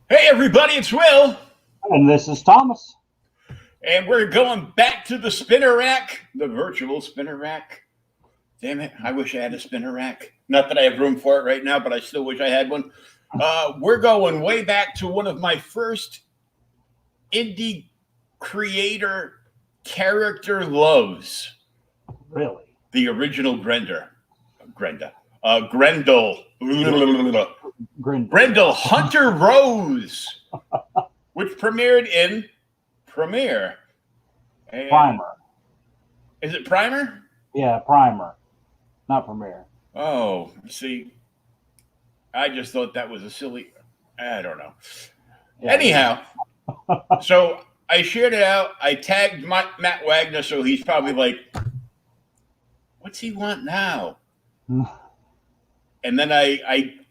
Hey everybody, it's Will. And this is Thomas. And we're going back to the spinner rack, the virtual spinner rack. Damn it, I wish I had a spinner rack. Not that I have room for it right now, but I still wish I had one. We're going way back to one of my first indie creator character loves. Really? The original Grendel. Grendel. Hunter Rose, which premiered in Premiere. And Primer. Is it Primer? Yeah, Primer, not Premiere. Oh, see, I just thought that was a silly. I don't know. Yeah. Anyhow, so I shared it out. I tagged Matt Wagner, so he's probably like, "What's he want now?" And then I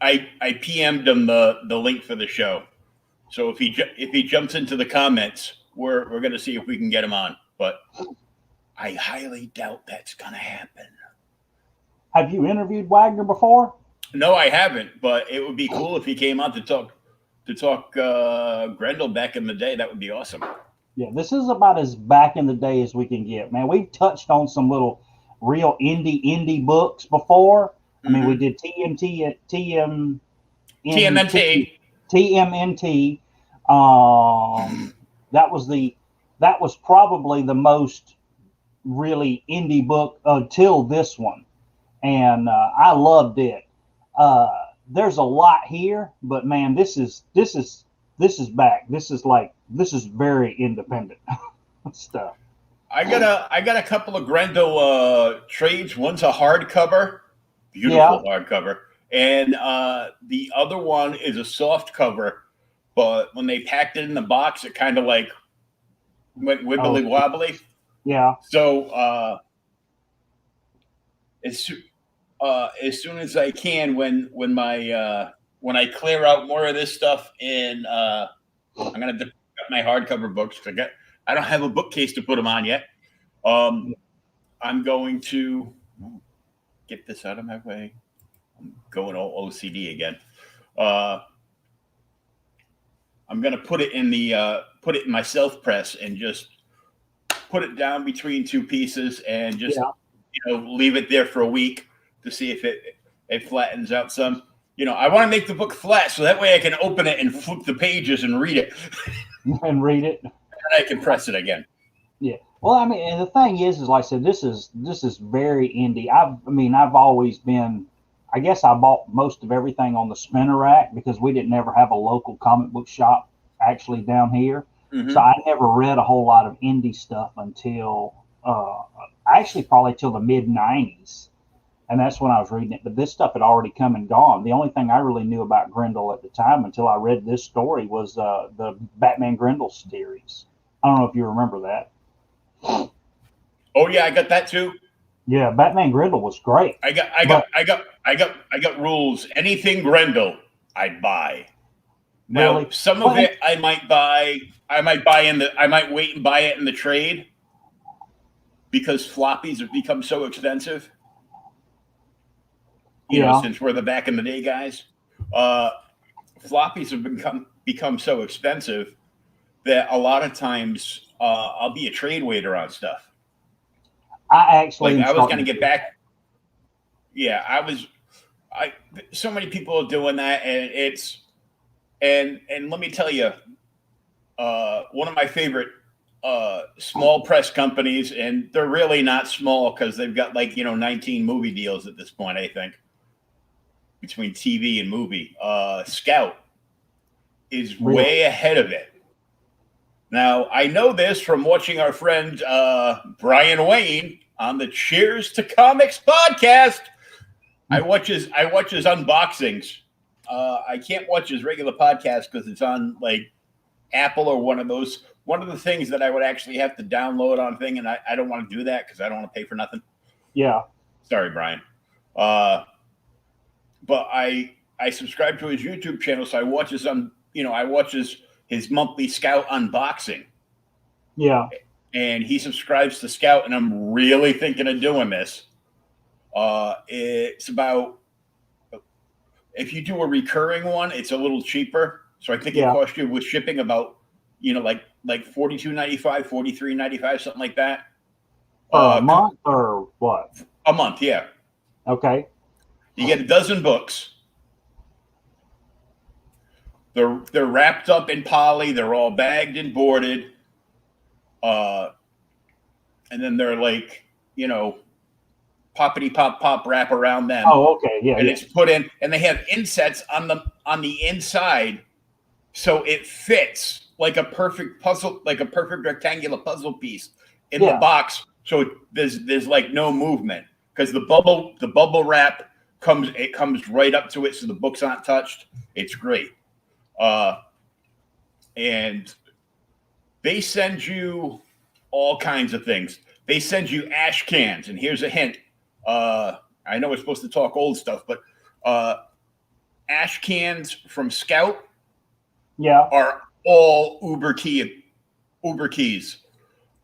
PM'd him the link for the show. So if he jumps into the comments, we're going to see if we can get him on. But I highly doubt that's going to happen. Have you interviewed Wagner before? No, I haven't. But it would be cool if he came on to talk Grendel back in the day. That would be awesome. Yeah, this is about as back in the day as we can get, man. We've touched on some little real indie books before. I mean, we did TMNT. That was probably the most really indie book until this one, and I loved it. There's a lot here, but man, this is back. This is very independent stuff. I got a couple of Grendel trades. One's a hardcover. Beautiful hardcover. And the other one is a soft cover, but when they packed it in the box, it kind of like went wibbly wobbly. Yeah. So as soon as I can, when I clear out more of this stuff, and I'm gonna pick up my hardcover books. I don't have a bookcase to put them on yet. I'm going to get this out of my way. I'm going all OCD again. I'm gonna put it in my self press and just put it down between two pieces and just leave it there for a week to see if it flattens out some. I want to make the book flat so that way I can open it and flip the pages and read it. And read it. And I can press it again. Yeah. Well, I mean, and the thing is like I said, this is very indie. I've always been. I guess I bought most of everything on the spinner rack because we didn't ever have a local comic book shop actually down here. Mm-hmm. So I never read a whole lot of indie stuff until actually probably till the mid '90s, and that's when I was reading it. But this stuff had already come and gone. The only thing I really knew about Grendel at the time until I read this story was the Batman Grendel series. I don't know if you remember that. Oh yeah, I got that too. Yeah, Batman Grendel was great. I got rules. Anything Grendel, I'd buy. Now, really? Some of it I might buy. I might wait and buy it in the trade because floppies have become so expensive. You know, since we're the back in the day guys, floppies have become so expensive that a lot of times I'll be a trade waiter on stuff. I was going to get back. Yeah, so many people are doing that, and let me tell you, one of my favorite small press companies, and they're really not small because they've got 19 movie deals at this point, I think, between TV and movie. Scout is way ahead of it. Now, I know this from watching our friend Brian Wayne on the Cheers to Comics podcast. I watch his unboxings. I can't watch his regular podcast because it's on Apple or one of those. One of the things that I would actually have to download on thing, and I don't want to do that because I don't want to pay for nothing. Yeah. Sorry, Brian. But I subscribe to his YouTube channel, so I watch his monthly Scout unboxing. Yeah. And he subscribes to Scout, and I'm really thinking of doing this. It's about, if you do a recurring one, it's a little cheaper. So I think it costs you with shipping about, like $42.95, $43.95, something like that. A month or what? A month, yeah. Okay. You get a dozen books. They're wrapped up in poly. They're all bagged and boarded. And then they're poppity pop wrap around them. Oh, okay, yeah. And it's put in, and they have insets on the inside, so it fits like a perfect puzzle, like a perfect rectangular puzzle piece in the box. So there's no movement because the bubble wrap comes right up to it, so the books aren't touched. It's great. And they send you all kinds of things. They send you ash cans, and here's a hint. I know we're supposed to talk old stuff, but ash cans from Scout are all Uber keys.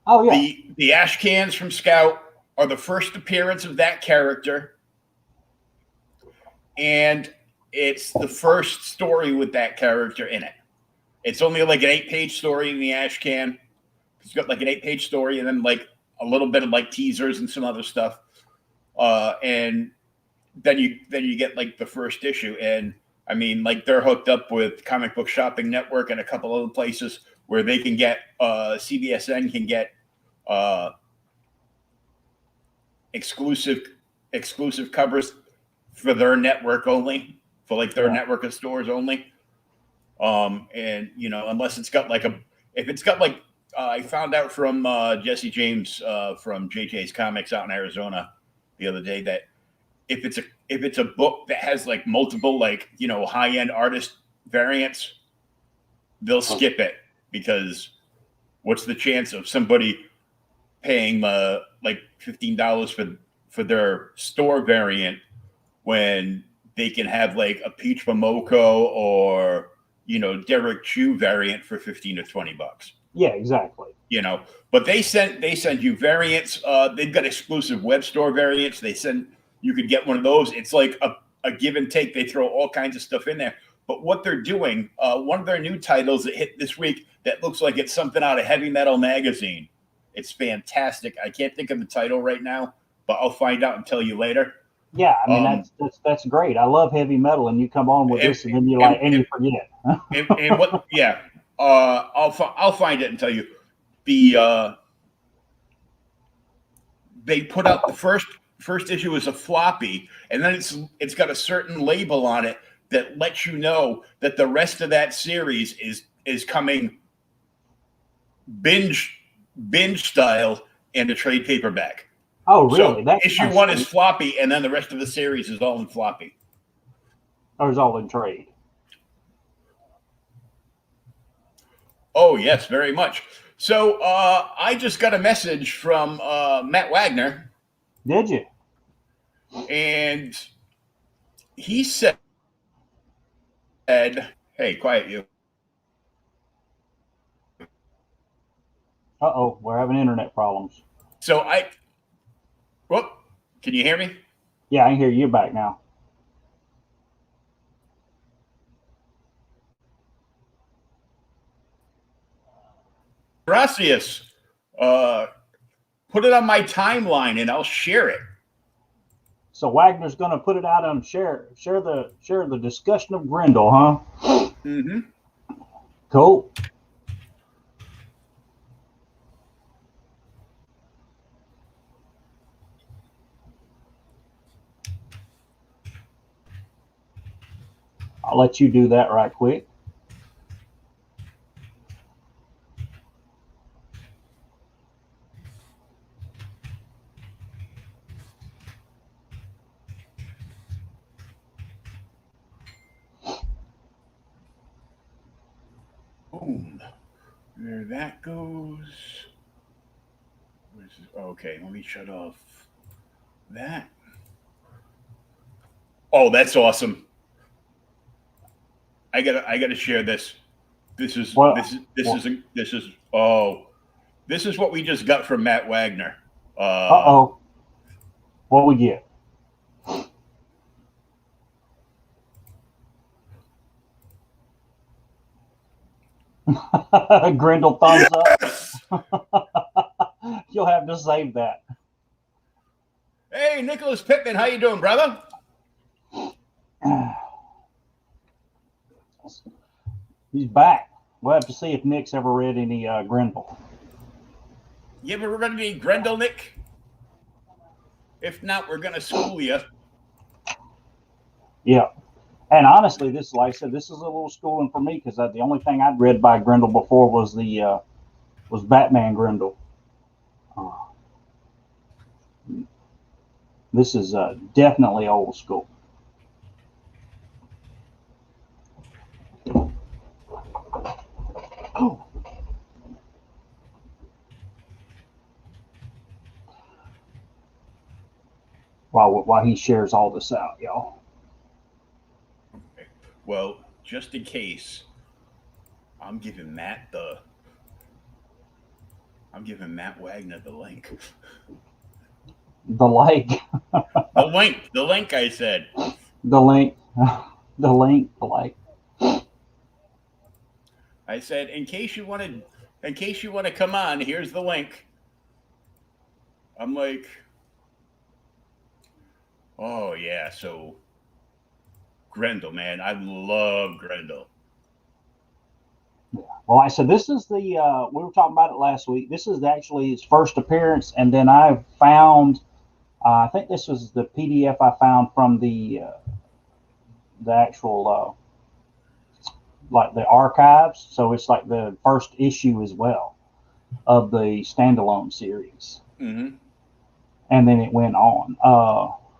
Oh, yeah. The ash cans from Scout are the first appearance of that character, and it's the first story with that character in it. It's only like an 8-page story in the ash can. It's got like an 8-page story, and then a little bit of teasers and some other stuff. And then you get the first issue, and I mean they're hooked up with Comic Book Shopping Network and a couple other places where they can get CBSN can get exclusive covers for their network only, for their network of stores only. And unless it's got if it's got I found out from Jesse James from JJ's Comics out in Arizona the other day that if it's a book that has multiple high-end artist variants, they'll skip it, because what's the chance of somebody paying $15 for their store variant when they can have a Peach Momoko or Derek Chu variant for $15 or $20? Yeah, exactly. But they send you variants. They've got exclusive web store variants. You could get one of those. It's like a give and take. They throw all kinds of stuff in there. But what they're doing, one of their new titles that hit this week that looks like it's something out of Heavy Metal magazine. It's fantastic. I can't think of the title right now, but I'll find out and tell you later. Yeah, I mean that's great. I love heavy metal, and you come on with this, and then you forget. and what? Yeah, I'll find it and tell you. They put out the first issue as a floppy, and then it's got a certain label on it that lets you know that the rest of that series is coming binge style in a trade paperback. Oh, really? So issue 1 is floppy, and then the rest of the series is all in floppy. Or is all in trade? Oh, yes, very much. So I just got a message from Matt Wagner. Did you? And he said, hey, quiet you. Uh-oh, we're having internet problems. So whoop, can you hear me? Yeah, I can hear you back now. Gracias. Put it on my timeline and I'll share it. So Wagner's going to put it out and share the discussion of Grendel, huh? Mm-hmm. Cool. I'll let you do that right quick. Boom. There that goes. Okay, let me shut off that. Oh, that's awesome. I gotta share this. This is Well, this is this well is this is oh this is what we just got from Matt Wagner. Uh uh-oh. What we get? Grendel thumbs up. yes! You'll have to save that. Hey, Nicholas Pittman, how you doing, brother? He's back. We'll have to see if Nick's ever read any Grendel. You ever read any Grendel, Nick? If not, we're gonna school you. Yeah. And honestly, this, like I said, this is a little schooling for me because the only thing I'd read by Grendel before was the was Batman Grendel. Uh, this is definitely old school. Oh. While he shares all this out, y'all. Okay. Well, just in case, I'm giving Matt the I'm giving Matt Wagner the link. The link. The link. I said. The link. The link. The like. I said, in case you want to come on, here's the link. I'm like, oh yeah, so Grendel, man, I love Grendel. Well, I said this is the we were talking about it last week. This is actually his first appearance, and then I found I think this was the PDF I found from the actual like the archives. So it's like the first issue as well of the standalone series, Mm-hmm. and then it went on.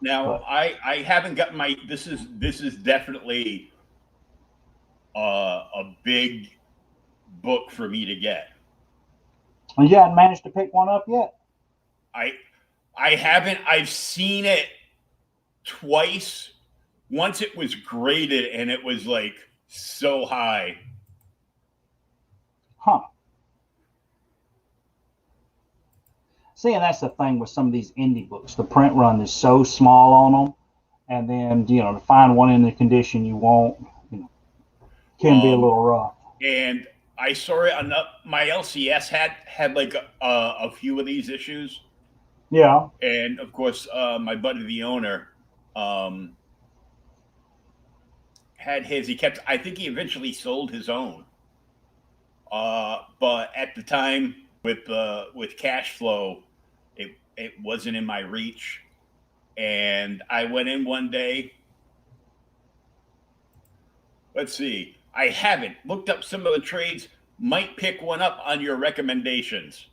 Now But I haven't got my this is definitely a big book for me to get. you hadn't managed to pick one up yet. I I haven't. I've seen it twice. Once it was graded and it was like so high. Huh. See, and that's the thing with some of these indie books. The print run is so small on them, and then to find one in the condition you want, can be a little rough. And I saw it on my LCS had like a few of these issues. Yeah. And of course, my buddy, the owner, had his. He kept. I think he eventually sold his own. But at the time, with cash flow, it wasn't in my reach. And I went in one day. Let's see. I haven't looked up some of the trades. Might pick one up on your recommendations.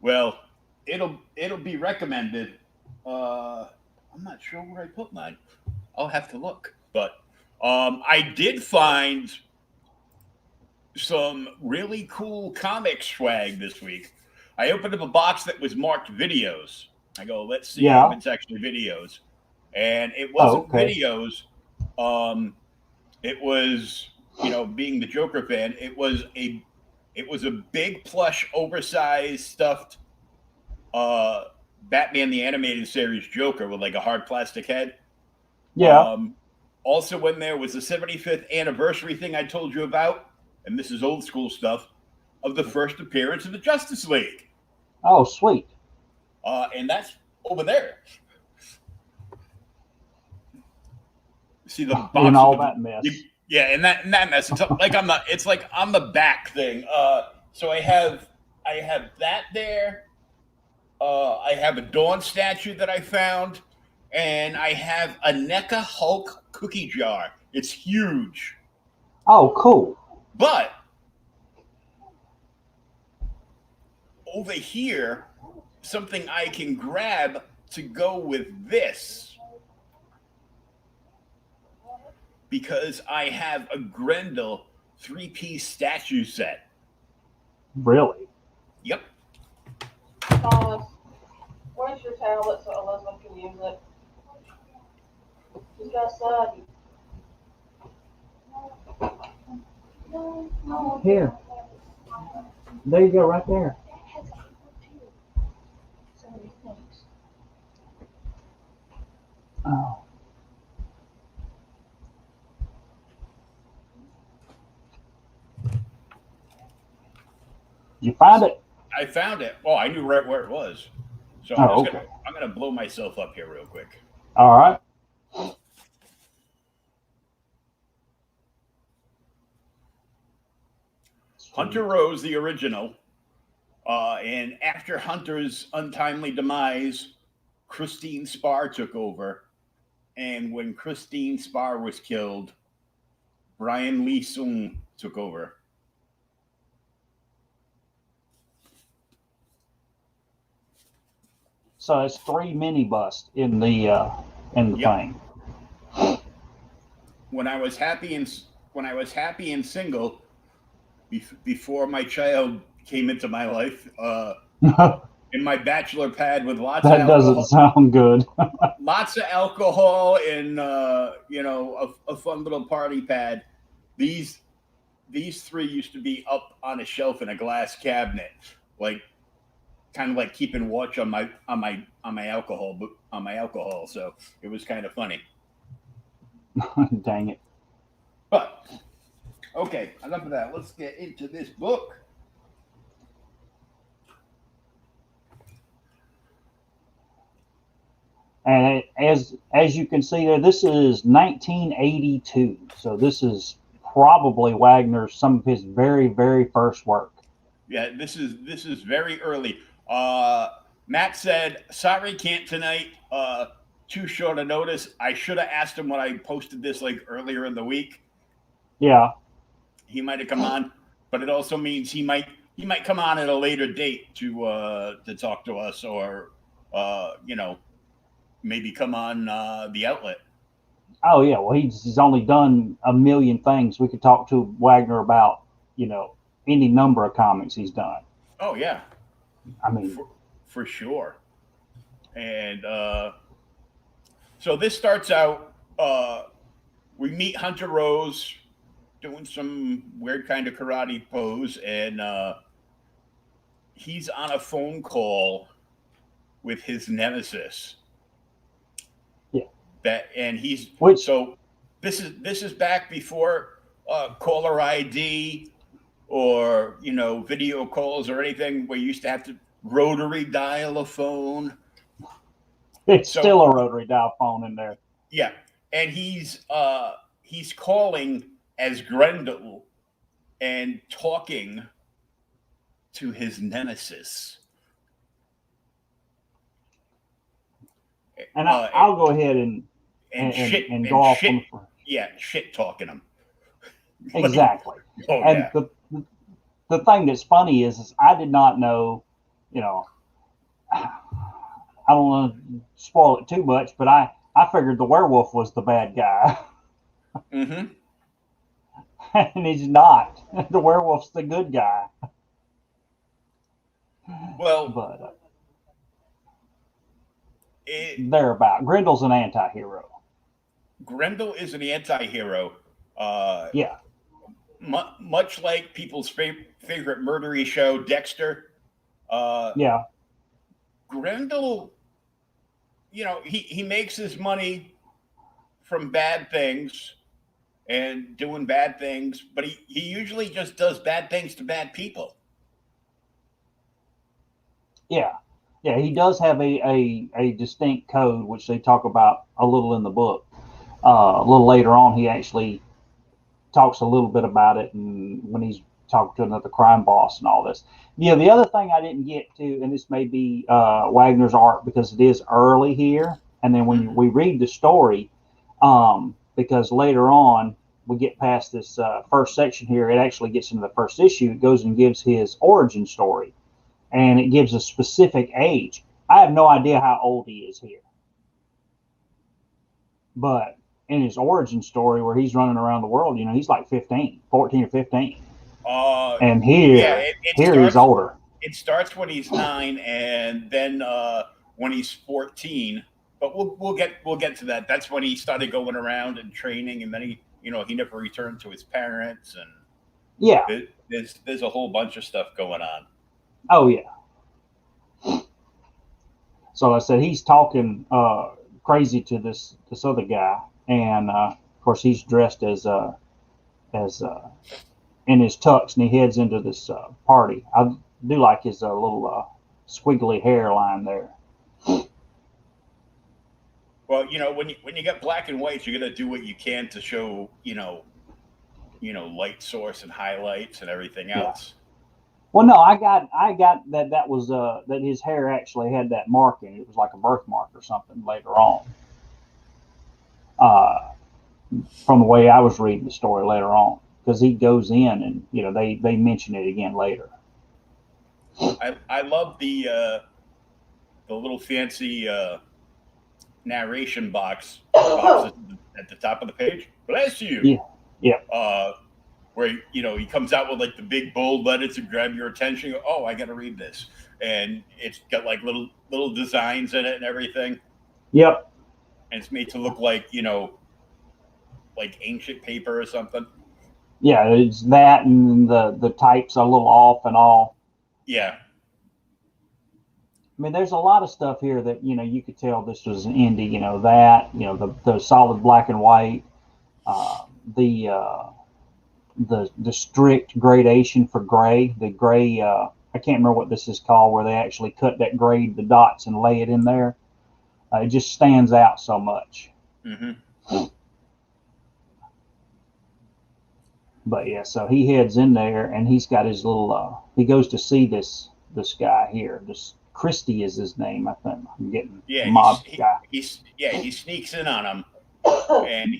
Well, it'll be recommended. I'm not sure where I put mine. I'll have to look. But I did find some really cool comic swag this week. I opened up a box that was marked videos. I go, let's see if it's actually videos. And it wasn't videos. It was, being the Joker fan, it was a big plush, oversized, stuffed Batman the Animated Series Joker with like a hard plastic head. Yeah. Also, when there was the 75th anniversary thing I told you about, and this is old school stuff, of the first appearance of the Justice League. Oh, sweet. And that's over there. See the box in all that mess. Yeah, and that mess. It's like it's like on the back thing. So I have that there. I have a Dawn statue that I found, and I have a NECA Hulk cookie jar. It's huge. Oh, cool. But over here, something I can grab to go with this, because I have a Grendel 3-piece statue set. Really? Yep. Thomas, where's your tablet so Elizabeth can use it? She's got study. Here. There you go, right there. Oh. You find it? I found it. Well, I knew right where it was. So Oh, I'm gonna blow myself up here real quick. All right. Hunter Rose, the original, and after Hunter's untimely demise, Christine Spar took over. And when Christine Spar was killed, Brian Lee Sung took over. So it's 3 mini busts in the thing. When I was happy and single, before my child came into my life, in my bachelor pad with lots of alcohol. That doesn't sound good. Lots of alcohol and a fun little party pad. These 3 used to be up on a shelf in a glass cabinet, like kind of like keeping watch on my alcohol. So it was kind of funny. Dang it. But okay, enough of that. Let's get into this book. And as you can see there, this is 1982. So this is probably Wagner's some of his very, very first work. Yeah, this is very early. Matt said, "Sorry, can't tonight. Too short a notice." I should have asked him when I posted this like earlier in the week. Yeah. He might have come on, but it also means he might come on at a later date to talk to us, or maybe come on the outlet. Oh yeah, well he's only done a million things. We could talk to Wagner about, any number of comics he's done. Oh yeah, I mean, for sure. And so this starts out. We meet Hunter Rose doing some weird kind of karate pose, and he's on a phone call with his nemesis. So this is back before caller ID or video calls or anything, where you used to have to rotary dial a phone. It's still a rotary dial phone in there. Yeah, and he's calling as Grendel and talking to his nemesis. And I'll go ahead and go off shit, shit talking him. Exactly. And the thing that's funny is I did not know, I don't want to spoil it too much, but I figured the werewolf was the bad guy. Mm-hmm. And he's not. The werewolf's the good guy. Well, but thereabout. Grendel's an anti-hero. Grendel is an anti-hero. Yeah. Much like people's favorite murdery show, Dexter. Yeah. Grendel, he makes his money from bad things and doing bad things, but he usually just does bad things to bad people. Yeah. Yeah, he does have a distinct code, which they talk about a little in the book. A little later on, he actually talks a little bit about it, and when he's talking to another crime boss and all this. Yeah, the other thing I didn't get to, and this may be Wagner's art because it is early here, and then when we read the story, because later on we get past this first section here. It actually gets into the first issue. It goes and gives his origin story, and it gives a specific age. I have no idea how old he is here, but in his origin story where he's running around the world, he's like 14 or 15. And here he's older. It starts when he's 9, and then when he's 14. But we'll get to that. That's when he started going around and training, and then he never returned to his parents, and yeah, there's a whole bunch of stuff going on. Oh yeah. So like I said, he's talking crazy to this other guy, and of course he's dressed as in his tux, and he heads into this party. I do like his little squiggly hairline there. Well, when you get black and white, you're gonna do what you can to show light source and highlights and everything else. Well, no, I got that was that his hair actually had that marking. It was like a birthmark or something later on. From the way I was reading the story later on, because he goes in and they mention it again later. I love the little fancy narration box at the top of the page. Bless you. Yeah. Where he comes out with like the big bold letters to grab your attention. You go, oh, I got to read this, and it's got like little designs in it and everything. Yep. And it's made to look like like ancient paper or something. Yeah, it's that, and the type's a little off and all. Yeah. I mean, there's a lot of stuff here that you could tell this was an indie. The solid black and white, the strict gradation for gray. The gray, I can't remember what this is called, where they actually cut that grade, the dots, and lay it in there. It just stands out so much. Mm-hmm. But yeah, so he heads in there, and he's got his little. He goes to see this guy here. This Christie is his name, I think. I'm getting mob guy. He sneaks in on him, and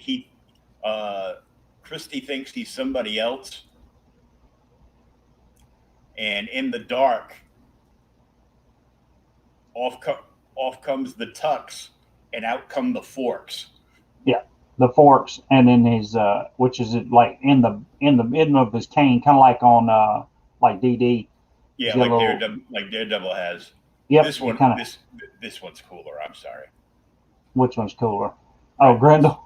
Christie thinks he's somebody else, and in the dark, off comes the tux, and out come the forks. Yeah, the forks, and then his which is like in the end of his cane, kind of like on like DD. Yeah, like Daredevil has. Yep. This one's cooler. I'm sorry. Which one's cooler? Oh, Grendel.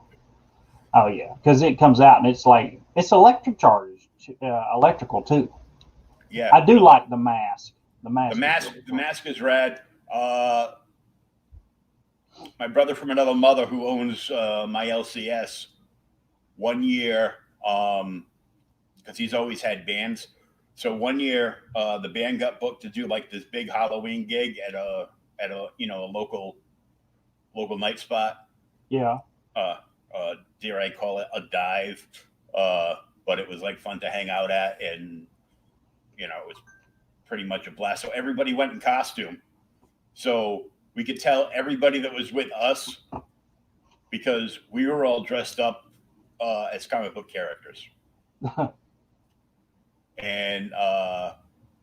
Oh yeah, because it comes out and it's like it's electrical too. Yeah, I do like the mask. The mask is rad. My brother from another mother who owns my LCS, 1 year, because he's always had bands. So 1 year, the band got booked to do like this big Halloween gig at a local night spot. Yeah. Dare I call it a dive? But it was like fun to hang out at, and it was pretty much a blast. So everybody went in costume. So we could tell everybody that was with us because we were all dressed up as comic book characters. And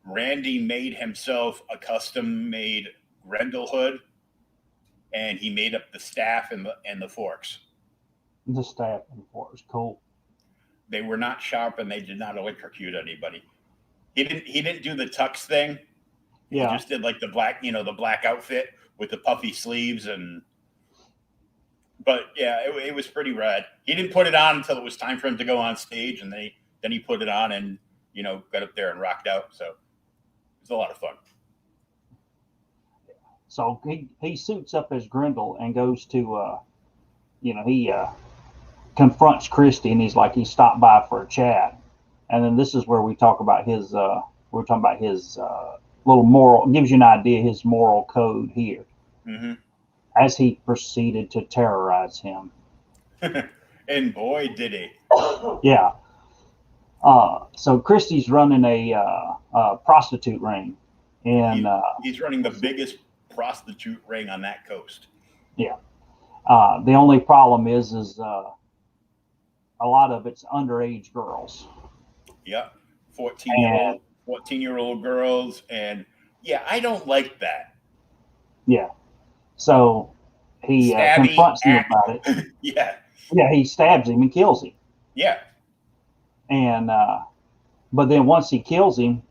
Randy made himself a custom-made Grendel hood, and he made up the staff and the forks. The staff and the forks, cool. They were not sharp, and they did not electrocute anybody. He didn't do the tux thing. Yeah. He just did like the black outfit with the puffy sleeves but yeah, it was pretty rad. He didn't put it on until it was time for him to go on stage, and then he put it on and got up there and rocked out. So it was a lot of fun. So he suits up as Grendel and goes to he confronts Christie, and he stopped by for a chat. And then this is where we talk about his little moral, gives you an idea of his moral code here. Mm-hmm. As he proceeded to terrorize him. And boy, did he. Yeah. So Christie's running a prostitute ring. And he's running the biggest prostitute ring on that coast. Yeah. The only problem is a lot of it's underage girls. Yep. And 14-year-old girls. And yeah, I don't like that. yeah, so he Stabby confronts him act. about it. Yeah. Yeah, he stabs him and kills him. Yeah. And but then once he kills him,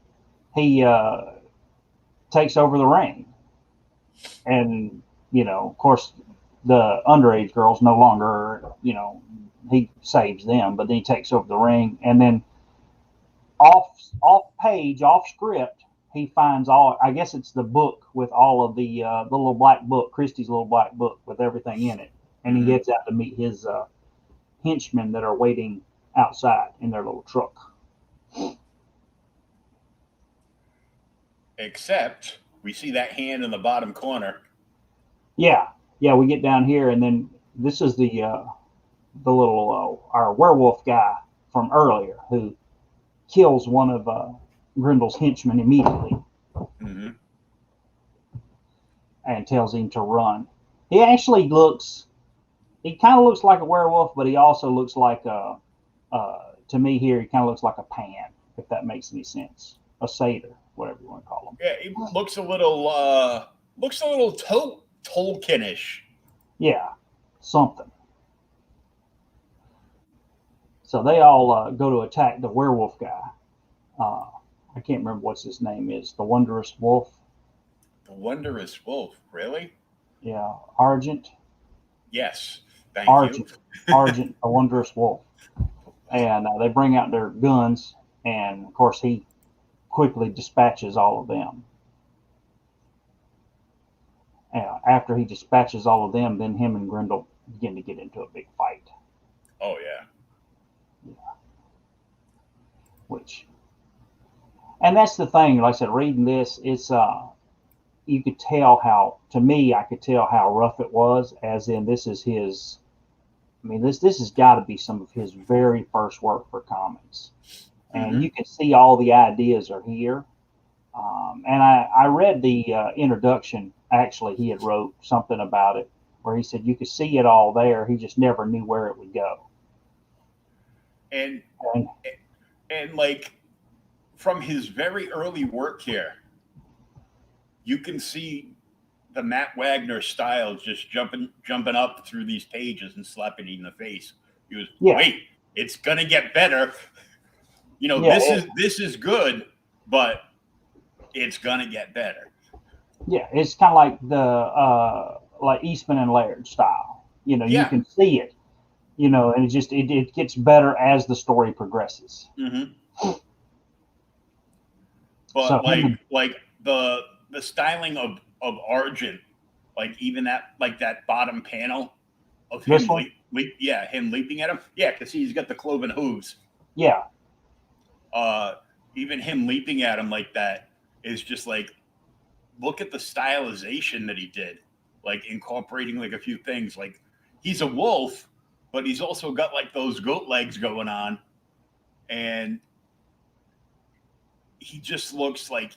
he takes over the ring. And of course, the underage girls no longer, he saves them, but then he takes over the ring, and then off page, off script, he finds all. I guess it's the book with all of the little black book, Christie's little black book with everything in it, and he heads out to meet his henchmen that are waiting outside in their little truck. Except we see that hand in the bottom corner. Yeah, yeah, we get down here, and then this is the little our werewolf guy from earlier who kills one of Grendel's henchmen immediately Mm-hmm. and tells him to run. He actually looks. He kind of looks like a werewolf, but he also looks like to me here, he kind of looks like a pan, if that makes any sense. A satyr, whatever you want to call him. Yeah, he looks a little Tolkienish. Yeah, something. So they all go to attack the werewolf guy. I can't remember what his name is. The Wondrous Wolf. The Wondrous Wolf, really? Yeah, Argent. Yes, thank Argent. you. Argent, the Wondrous Wolf. And they bring out their guns, and of course he quickly dispatches all of them. After he dispatches all of them, then him and Grendel begin to get into a big fight. Oh yeah. And that's the thing. Like I said, reading this, it's you could tell how. To me, I could tell how rough it was. As in, this is his. I mean, this has got to be some of his very first work for comics, and you can see all the ideas are here. And I read the introduction. Actually, he had wrote something about it where he said you could see it all there. He just never knew where it would go. And like from his very early work here, you can see the Matt Wagner style just jumping up through these pages and slapping it in the face. He was, wait, it's gonna get better. This is good, but it's gonna get better. Yeah, it's kind of like the like Eastman and Laird style. You can see it. And it gets better as the story progresses. Mm-hmm. But so, like the styling of Argent, like even that bottom panel of him, him leaping at him, because he's got the cloven hooves. Yeah. Even him leaping at him like that is just like, look at the stylization that he did, like incorporating like a few things. Like he's a wolf, but he's also got like those goat legs going on, and he just looks like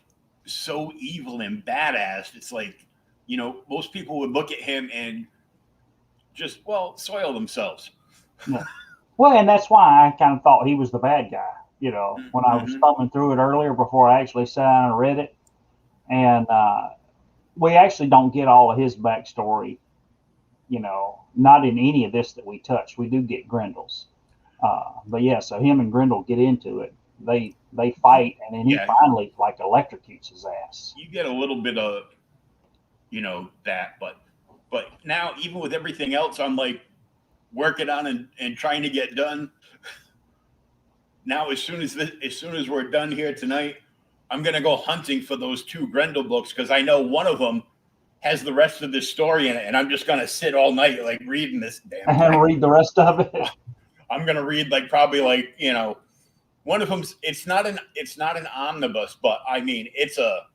so evil and badass. It's like, most people would look at him and just, soil themselves. Yeah. Well, and that's why I kind of thought he was the bad guy, when I was thumbing through it earlier before I actually sat down and read it. And we actually don't get all of his backstory, not in any of this that we touch. We do get Grendel's. But yeah, so him and Grendel get into it. They fight, and then he finally like electrocutes his ass. You get a little bit of, that, but now even with everything else, I'm like working on and trying to get done. Now, as soon as we're done here tonight, I'm gonna go hunting for those 2 Grendel books because I know one of them has the rest of this story in it, and I'm just gonna sit all night like reading this damn thing. And read the rest of it. I'm gonna read probably one of them. It's not an omnibus, but I mean it's a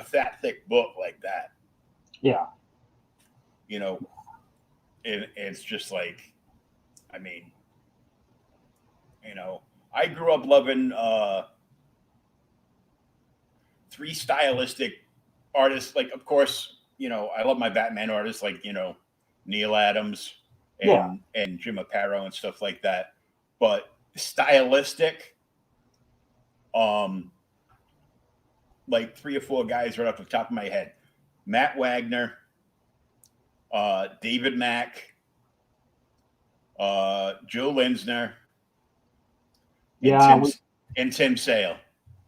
fat thick book like that. Yeah. It's just like, I mean, I grew up loving 3 stylistic artists. Like, of course, I love my Batman artists like, Neil Adams Yeah. and Jim Aparo and stuff like that. But stylistic, like 3 or 4 guys right off the top of my head: Matt Wagner, David Mack, Joe Linsner, and Yeah. Tim Sale.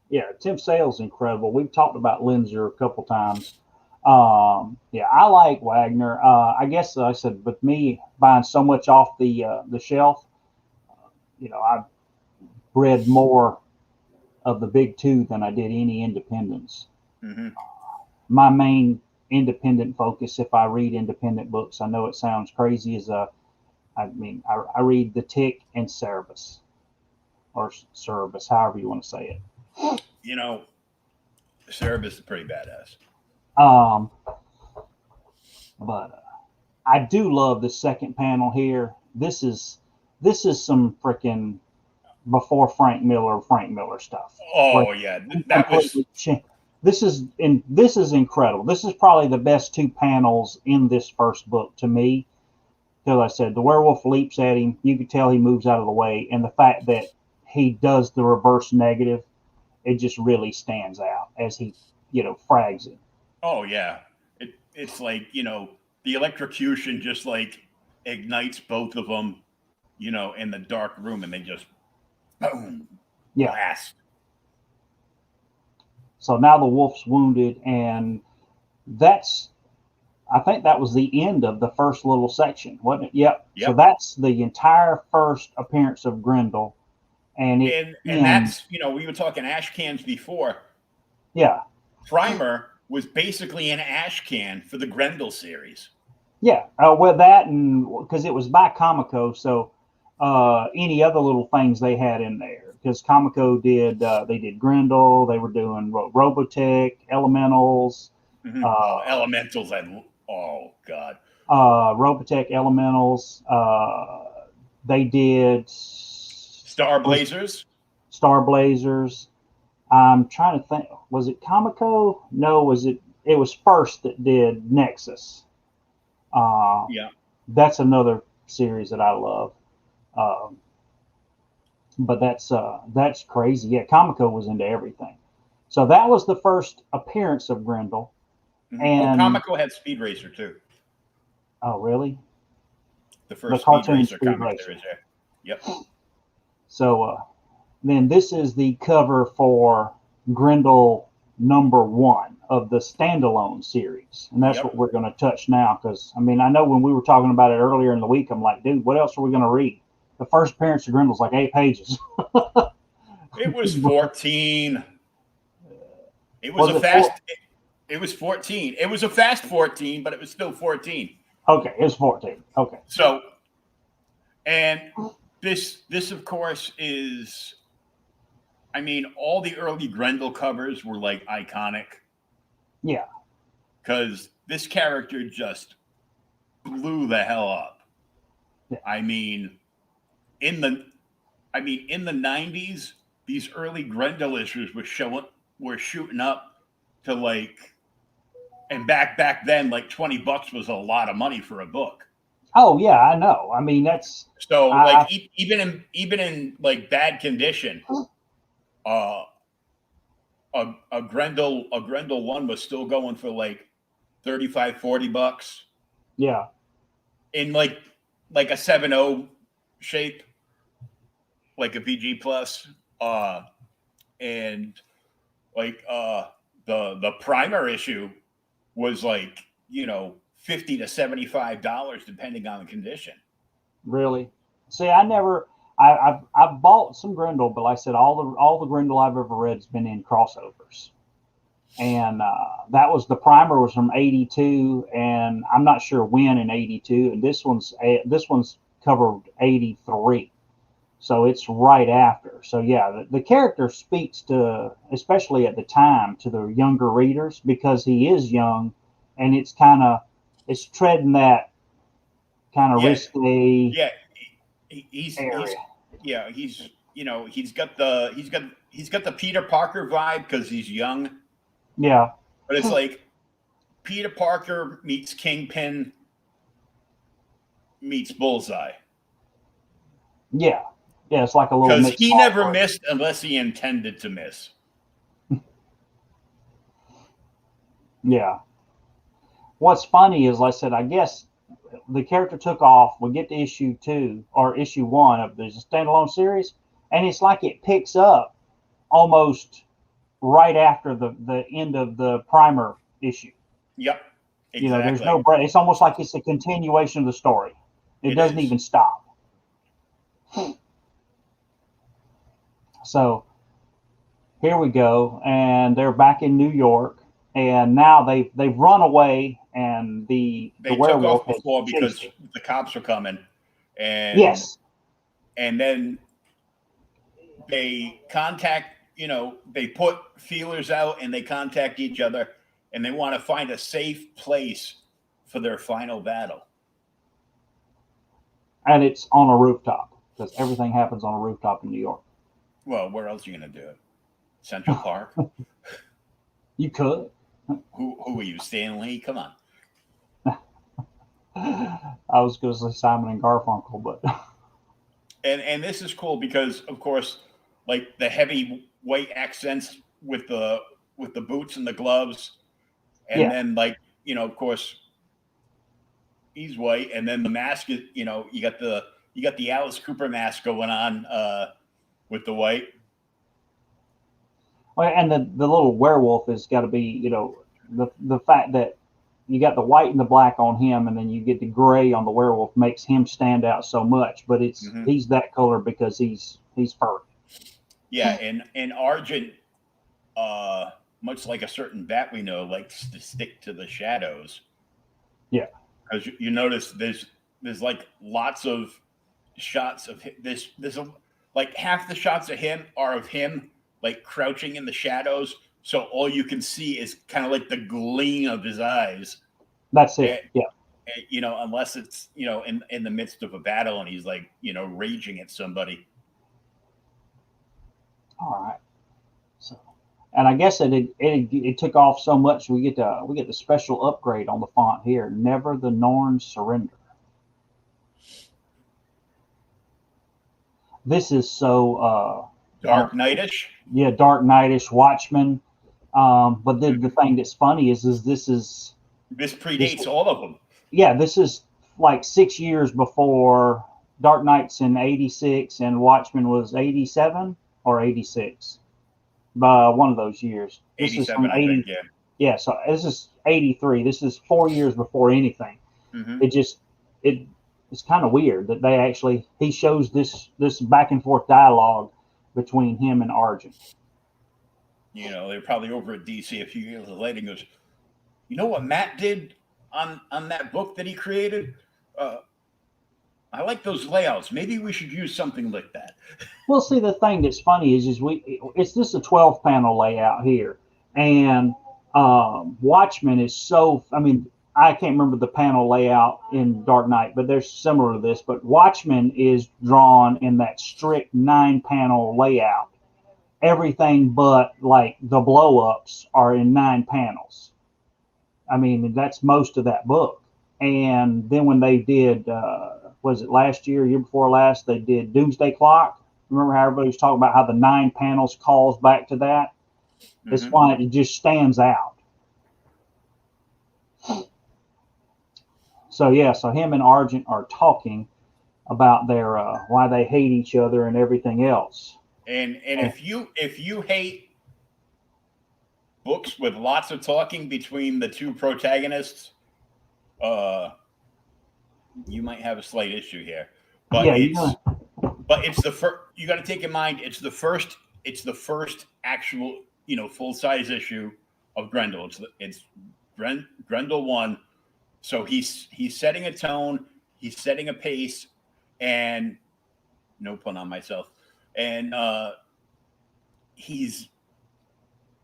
Yeah. Tim Sale's incredible. We've talked about Linzer a couple times. Yeah, I like Wagner. I guess I said, with me buying so much off the shelf, I've read more of the big two than I did any independents. Mm-hmm. My main independent focus, if I read independent books, I know it sounds crazy, I read The Tick and Cerebus, or Cerebus, however you want to say it. Cerebus is pretty badass. Um, but I do love the second panel here. This is some freaking before Frank Miller stuff. Oh yeah, that was. This is incredible. This is probably the best 2 panels in this first book to me. Because I said the werewolf leaps at him, you could tell he moves out of the way, and the fact that he does the reverse negative, it just really stands out as he, frags it. Oh yeah, it's like the electrocution just like ignites both of them, in the dark room, and they just boom, blast. So now the wolf's wounded, and I think that was the end of the first little section, wasn't it? Yep. So that's the entire first appearance of Grendel, and that's we were talking ash cans before. Yeah. Primer was basically an ash can for the Grendel series. Yeah. Well, that, and because it was by Comico, so any other little things they had in there. Because Comico they did Grendel, they were doing Robotech, Elementals. Mm-hmm. Elementals, oh god. Robotech, Elementals. They did Star Blazers. I'm trying to think. Was it Comico? No, it was First that did Nexus. Yeah. That's another series that I love. But that's crazy. Yeah, Comico was into everything. So that was the first appearance of Grendel. Mm-hmm. And Comico had Speed Racer too. Oh, really? The first Speed Racer comic there is there. Yep. So then this is the cover for Grendel #1 of the standalone series, and that's what we're going to touch now. Because I know when we were talking about it earlier in the week, I'm like, dude, what else are we going to read? The first appearance of Grendel's like 8 pages. It was 14. It was It was 14. It was a fast 14, but it was still 14. Okay, it was 14. Okay. So, and this of course is, all the early Grendel covers were like iconic. Yeah. Because this character just blew the hell up. Yeah. In the 90s, these early Grendel issues were shooting up to like, and back then, like $20 was a lot of money for a book. Oh yeah, I know. That's so like even in like bad condition, a Grendel 1 was still going for like $35-$40. Yeah. In like a 7.0 shape, like a VG plus, and like the primer issue was like $50 to $75 depending on the condition. Really? See, I've bought some Grendel, but like I said, all the Grendel I've ever read has been in crossovers, and that was the primer was from '82, and I'm not sure when in '82, and this one's covered '83. So it's right after. So yeah, the character speaks to, especially at the time, to the younger readers because he is young, and it's treading that kind of risky. Yeah, he's got the Peter Parker vibe because he's young. Yeah, but it's like Peter Parker meets Kingpin meets Bullseye. Yeah, yeah, it's like a little Because mixed. he never missed unless he intended to miss. Yeah. What's funny is, like I said, I guess the character took off. We get to issue 2 or issue 1 of the standalone series, and it's like it picks up almost right after the end of the primer issue. Yep. Exactly. You know, there's no break. It's almost like it's a continuation of the story. It doesn't even stop. So here we go, and they're back in New York, and now they've run away, and the werewolf took off before because the cops were coming, and yes, and then they contact. You know, they put feelers out and they contact each other, and they want to find a safe place for their final battle. And it's on a rooftop because everything happens on a rooftop in New York. Well, where else are you going to do it? Central Park? You could. Who are you, Stan Lee? Come on. I was going to say Simon and Garfunkel, but and this is cool because, of course, like the heavy white accents with the boots and the gloves, and then like of course, he's white, and then the mask is you got the Alice Cooper mask going on with the white. And the little werewolf has got to be the fact that you got the white and the black on him, and then you get the gray on the werewolf makes him stand out so much. But he's that color because he's furry. Yeah, and Argent, much like a certain bat we know, likes to stick to the shadows. Yeah, because you notice there's like lots of shots of this. There's like half the shots of him are of him like crouching in the shadows, so all you can see is kind of like the gleam of his eyes. That's it. And, unless it's in the midst of a battle and he's like raging at somebody. All right. So, and I guess it took off so much we get the special upgrade on the font here. Never the Norns surrender. This is so Dark Knightish. Yeah, Dark Knightish, Watchmen. But the thing that's funny is this predates all of them. Yeah, this is like 6 years before Dark Knight's in '86 and Watchmen was '87 or '86. One of those years. This 87, is I think. Yeah. Yeah, so this is '83. This is 4 years before anything. Mm-hmm. It's kind of weird that he shows this back and forth dialogue between him and Argent. They're probably over at DC a few years later and goes, you know what Matt did on that book that he created? I like those layouts. Maybe we should use something like that. Well, see, the thing that's funny is it's just a 12 panel layout here, and Watchmen is so. I mean, I can't remember the panel layout in Dark Knight, but they're similar to this. But Watchmen is drawn in that strict 9 panel layout. Everything but like the blow ups are in 9 panels. I mean, that's most of that book. And then when they did, was it last year before last, they did Doomsday Clock. Remember how everybody was talking about how the 9 panels calls back to that? Mm-hmm. It's why it just stands out. So him and Argent are talking about their why they hate each other and everything else. And if you hate books with lots of talking between the two protagonists, you might have a slight issue here. But it's the first. You got to take in mind it's the first actual full size issue of Grendel. It's Grendel 1. So he's setting a tone, he's setting a pace, and no pun on myself. And he's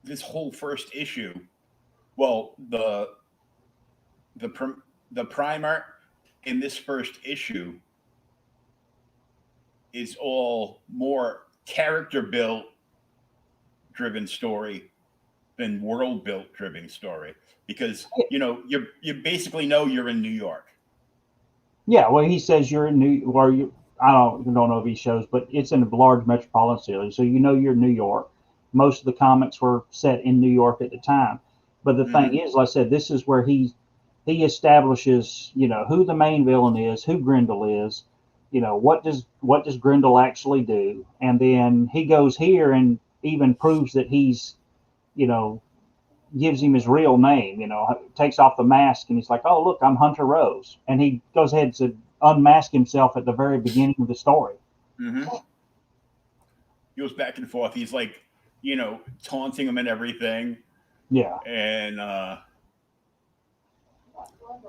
this whole first issue. Well, the primer in this first issue is all more character built driven story than world built driven story, because you basically know you're in New York. Yeah, well, he says you're in New, or you. I don't know if he shows, but it's in a large metropolitan city, so you know you're in New York. Most of the comics were set in New York at the time, but the thing Hmm. is, like I said, this is where he establishes, who the main villain is, who Grendel is, what does Grendel actually do, and then he goes here and even proves that he's, you know, gives him his real name, takes off the mask and he's like, oh, look, I'm Hunter Rose. And he goes ahead to unmask himself at the very beginning of the story. Hmm. He goes back and forth. He's like, taunting him and everything. Yeah. And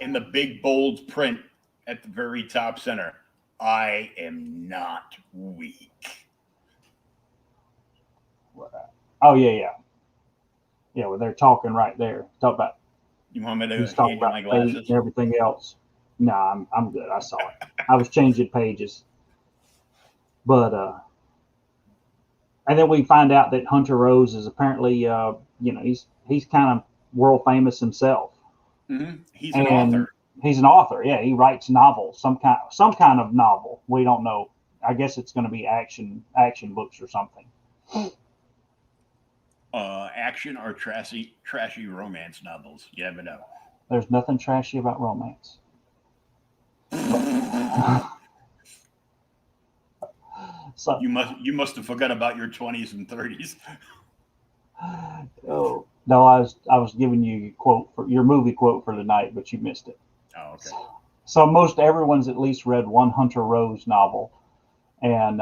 in the big bold print at the very top center, I am not weak. Oh, yeah, yeah. Yeah, well, they're talking right there. Talk about, You want me to he's talking hand you about my fate glasses? and everything else. No, I'm good. I saw it. I was changing pages. But, and then we find out that Hunter Rose is apparently, he's kind of world famous himself. He's an And author. he's an author. Yeah, he writes novels, some kind of novel. We don't know. I guess it's going to be action books or something. Action or trashy romance novels. You never know. There's nothing trashy about romance. But so, You must have forgot about your 20s and 30s. oh no, I was giving you your quote for your movie quote for tonight, but you missed it. Oh, okay. So most everyone's at least read one Hunter Rose novel, and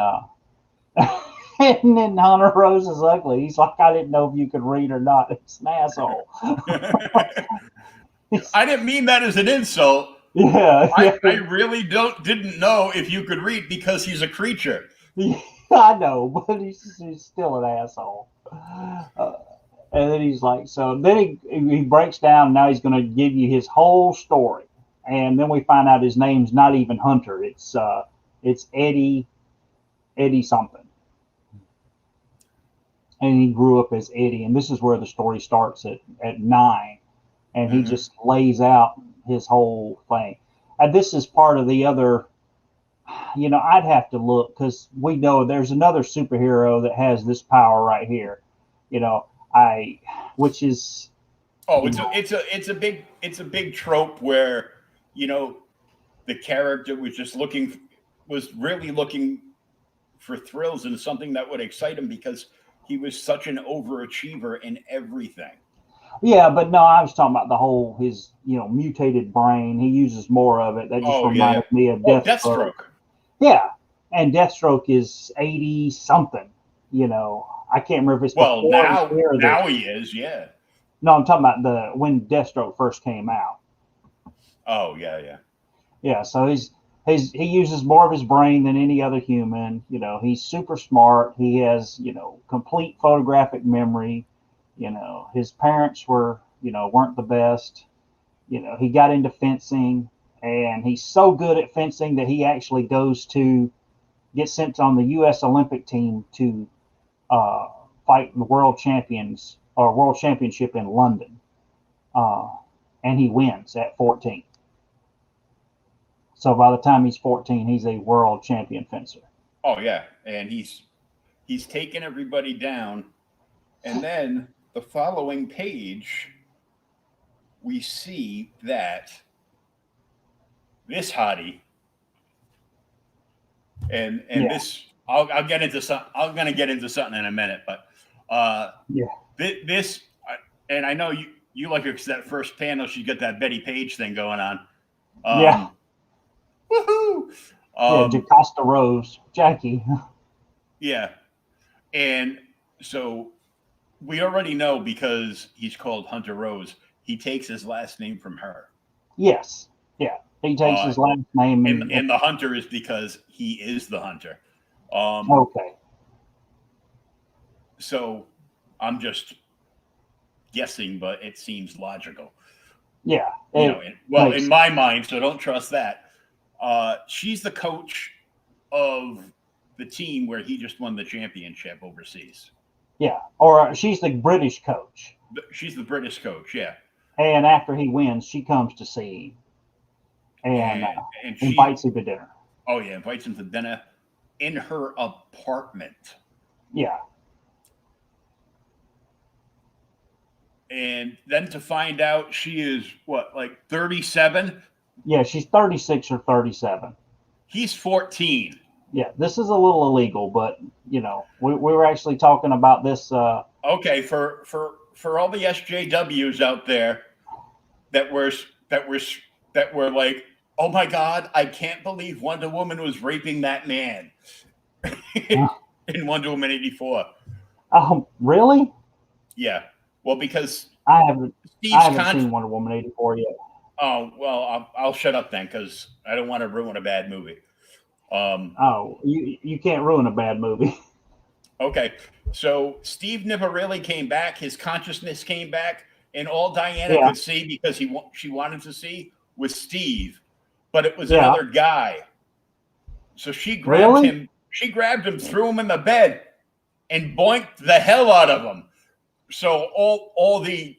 and then Hunter Rose is ugly. He's like, I didn't know if you could read or not. It's an asshole. I didn't mean that as an insult. Yeah, I yeah. really didn't know if you could read because he's a creature. Yeah, I know, but he's still an asshole. And then he's like, so then he breaks down. And now he's going to give you his whole story, and then we find out his name's not even Hunter. It's Eddie something, and he grew up as Eddie. And this is where the story starts at 9, and he Hmm. just lays out his whole thing. And this is part of the other. I'd have to look because we know there's another superhero that has this power right here. You know, I, which is, Oh, you it's a know, it's a it's a big trope where you know the character was really looking for thrills and something that would excite him because he was such an overachiever in everything. yeah, but no, I was talking about the whole his, mutated brain. He uses more of it. That just Oh yeah, yeah. reminded me of Oh, Deathstroke. Deathstroke. Yeah, and Deathstroke is 80 something. I can't remember if it's Well, before now here or the. now he is. Yeah. No, I'm talking about the when Deathstroke first came out. Oh yeah, yeah. Yeah, so he uses more of his brain than any other human. He's super smart. He has, complete photographic memory. His parents weren't the best. He got into fencing, and he's so good at fencing that he actually get sent on the U.S. Olympic team to uh, fight the world championship in London, uh, and he wins at 14. So by the time he's 14, he's a world champion fencer. Oh yeah, and he's taken everybody down, and then the following page we see that this hottie and Yeah, this I'll get into some I'm gonna get into something in a minute, but uh, yeah, this and I know you like her because that first panel she got that Betty Page thing going on. yeah, Um, woohoo! yeah. Um, Jocasta Rose, Jackie. yeah, and so we already know because he's called Hunter Rose. He takes his last name from her. Yes, yeah. He takes Uh, his last name and the hunter is because he is the hunter. okay. So I'm just guessing, but it seems logical. Yeah, it In makes my mind, so don't trust that. She's the coach of the team where he just won the championship overseas. yeah. Or she's the British coach, She's the British coach, yeah. and after he wins, she comes to see him, and and she, invites him to dinner. oh yeah, invites him to dinner in her apartment. Yeah. And then to find out she is what, like 37? Yeah, she's 36 or 37. He's 14. Yeah, this is a little illegal, but we were actually talking about this. Okay, for all the SJWs out there that were that were that were like, oh my God, I can't believe Wonder Woman was raping that man in Wonder Woman 84. Really? Yeah. Well, because I haven't Steve's seen Wonder Woman 84 yet. Oh well, I'll shut up then because I don't want to ruin a bad movie. You can't ruin a bad movie. Okay, so Steve never really came back. His consciousness came back, and all Diana Yeah. could see because she wanted to see was Steve, but it was Yeah. another guy. So she grabbed Really? him. She grabbed him, threw him in the bed, and boinked the hell out of him. So all the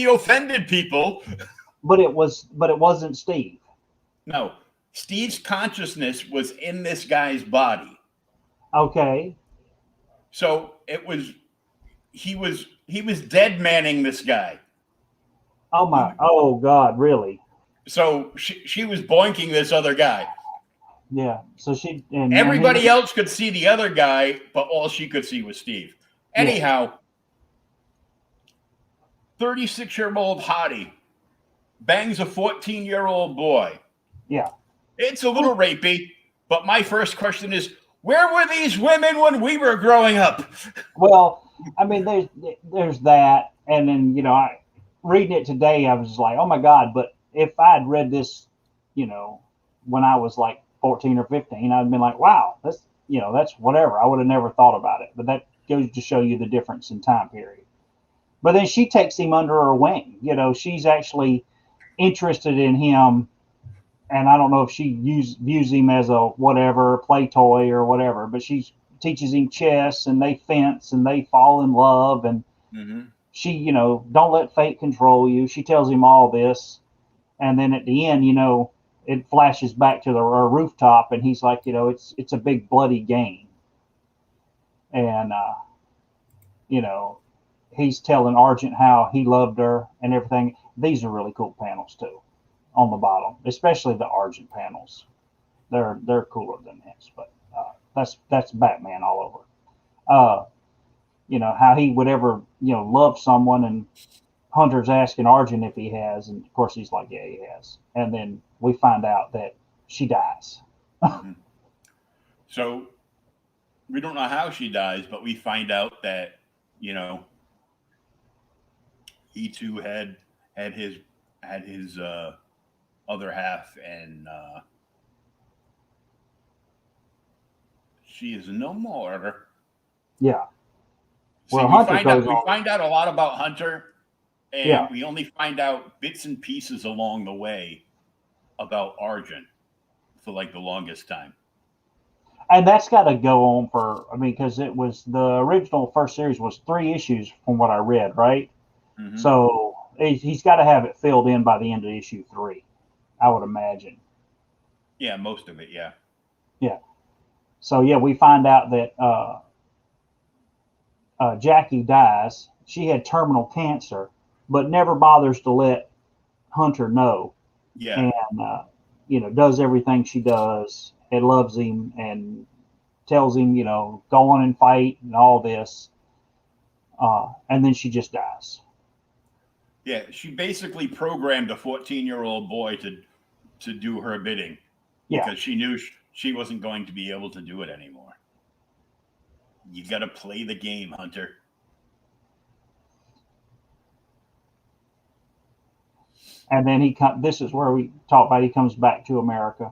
offended people. But it wasn't Steve. No, Steve's consciousness was in this guy's body. Okay. So he was dead manning this guy. Oh God, really? So she was boinking this other guy. Yeah. So Everybody else could see the other guy, but all she could see was Steve. Anyhow, 36-year-old hottie bangs a 14-year-old boy. Yeah. It's a little rapey, but my first question is, where were these women when we were growing up? Well, I mean, there's that, and then reading it today, I was like, oh my God! But if I had read this, when I was like 14 or 15, I'd been like, wow, that's whatever. I would have never thought about it. But that goes to show you the difference in time period. But then she takes him under her wing. She's actually interested in him. And I don't know if she views him as a whatever, play toy or whatever, but she teaches him chess and they fence and they fall in love. And she, don't let fate control you. She tells him all this. And then at the end, it flashes back to the rooftop and he's like, it's a big bloody game. And, he's telling Argent how he loved her and everything. These are really cool panels too. On the bottom, especially the Argent panels, they're cooler than this. But that's Batman all over. How he would ever love someone, and Hunter's asking Argent if he has, and of course he's like, yeah, he has. And then we find out that she dies. So we don't know how she dies, but we find out that he too had his other half, and she is no more. Yeah. Well, we find out a lot about Hunter, and we only find out bits and pieces along the way about Argent for like the longest time. And that's got to go on because it was the original first series was 3 issues from what I read, right? Mm-hmm. So he's got to have it filled in by the end of issue 3. I would imagine. Yeah, most of it, yeah. Yeah. So, we find out that Jackie dies. She had terminal cancer, but never bothers to let Hunter know. Yeah. And, does everything she does and loves him and tells him, go on and fight and all this. And then she just dies. Yeah, she basically programmed a 14-year-old boy to do her bidding because she knew she wasn't going to be able to do it anymore. You got to play the game, Hunter. And then this is where we talk about he comes back to America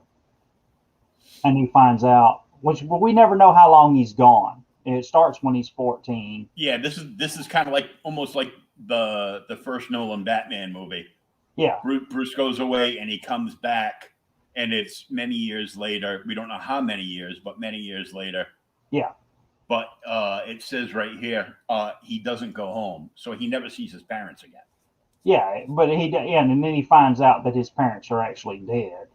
and he finds out, which we never know how long he's gone. It starts when he's 14. Yeah, this is kind of like almost like the first Nolan Batman movie. Yeah. Bruce goes away and he comes back, and it's many years later. We don't know how many years, but many years later. Yeah. But it says right here, he doesn't go home, so he never sees his parents again. Yeah, but and then he finds out that his parents are actually dead.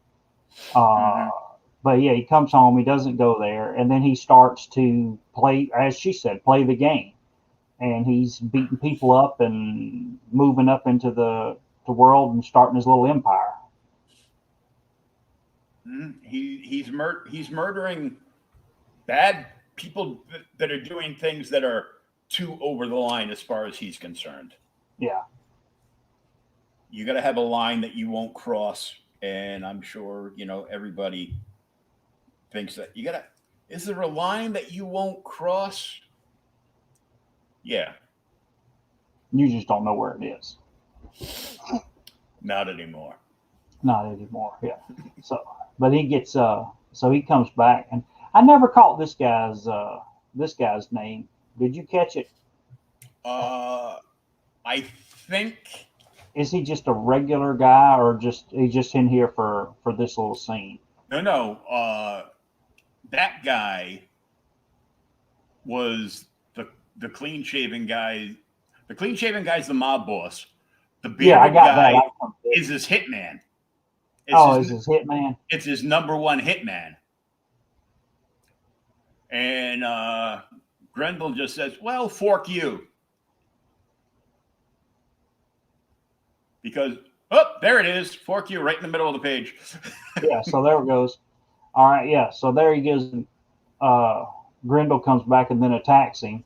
But yeah, he comes home. He doesn't go there, and then he starts to play, as she said, play the game, and he's beating people up and moving up into the world and starting his little empire. He's murdering bad people that are doing things that are too over the line as far as he's concerned. Yeah. You got to have a line that you won't cross, and I'm sure everybody thinks that you got to. Is there a line that you won't cross? Yeah. You just don't know where it is. Not anymore. Not anymore. Yeah. So, but he gets so he comes back, and I never caught this guy's name. Did you catch it? I think. Is he just a regular guy, or he's just in here for this little scene? No. That guy was the clean shaven guy. The clean shaven guy's the mob boss. The bearded guy is his hitman. Is his hitman? It's his number one hitman. And Grendel just says, "Well, fork you," because there it is, fork you right in the middle of the page. Yeah. So there it goes. All right. Yeah. So there he goes. Grendel comes back and then attacks him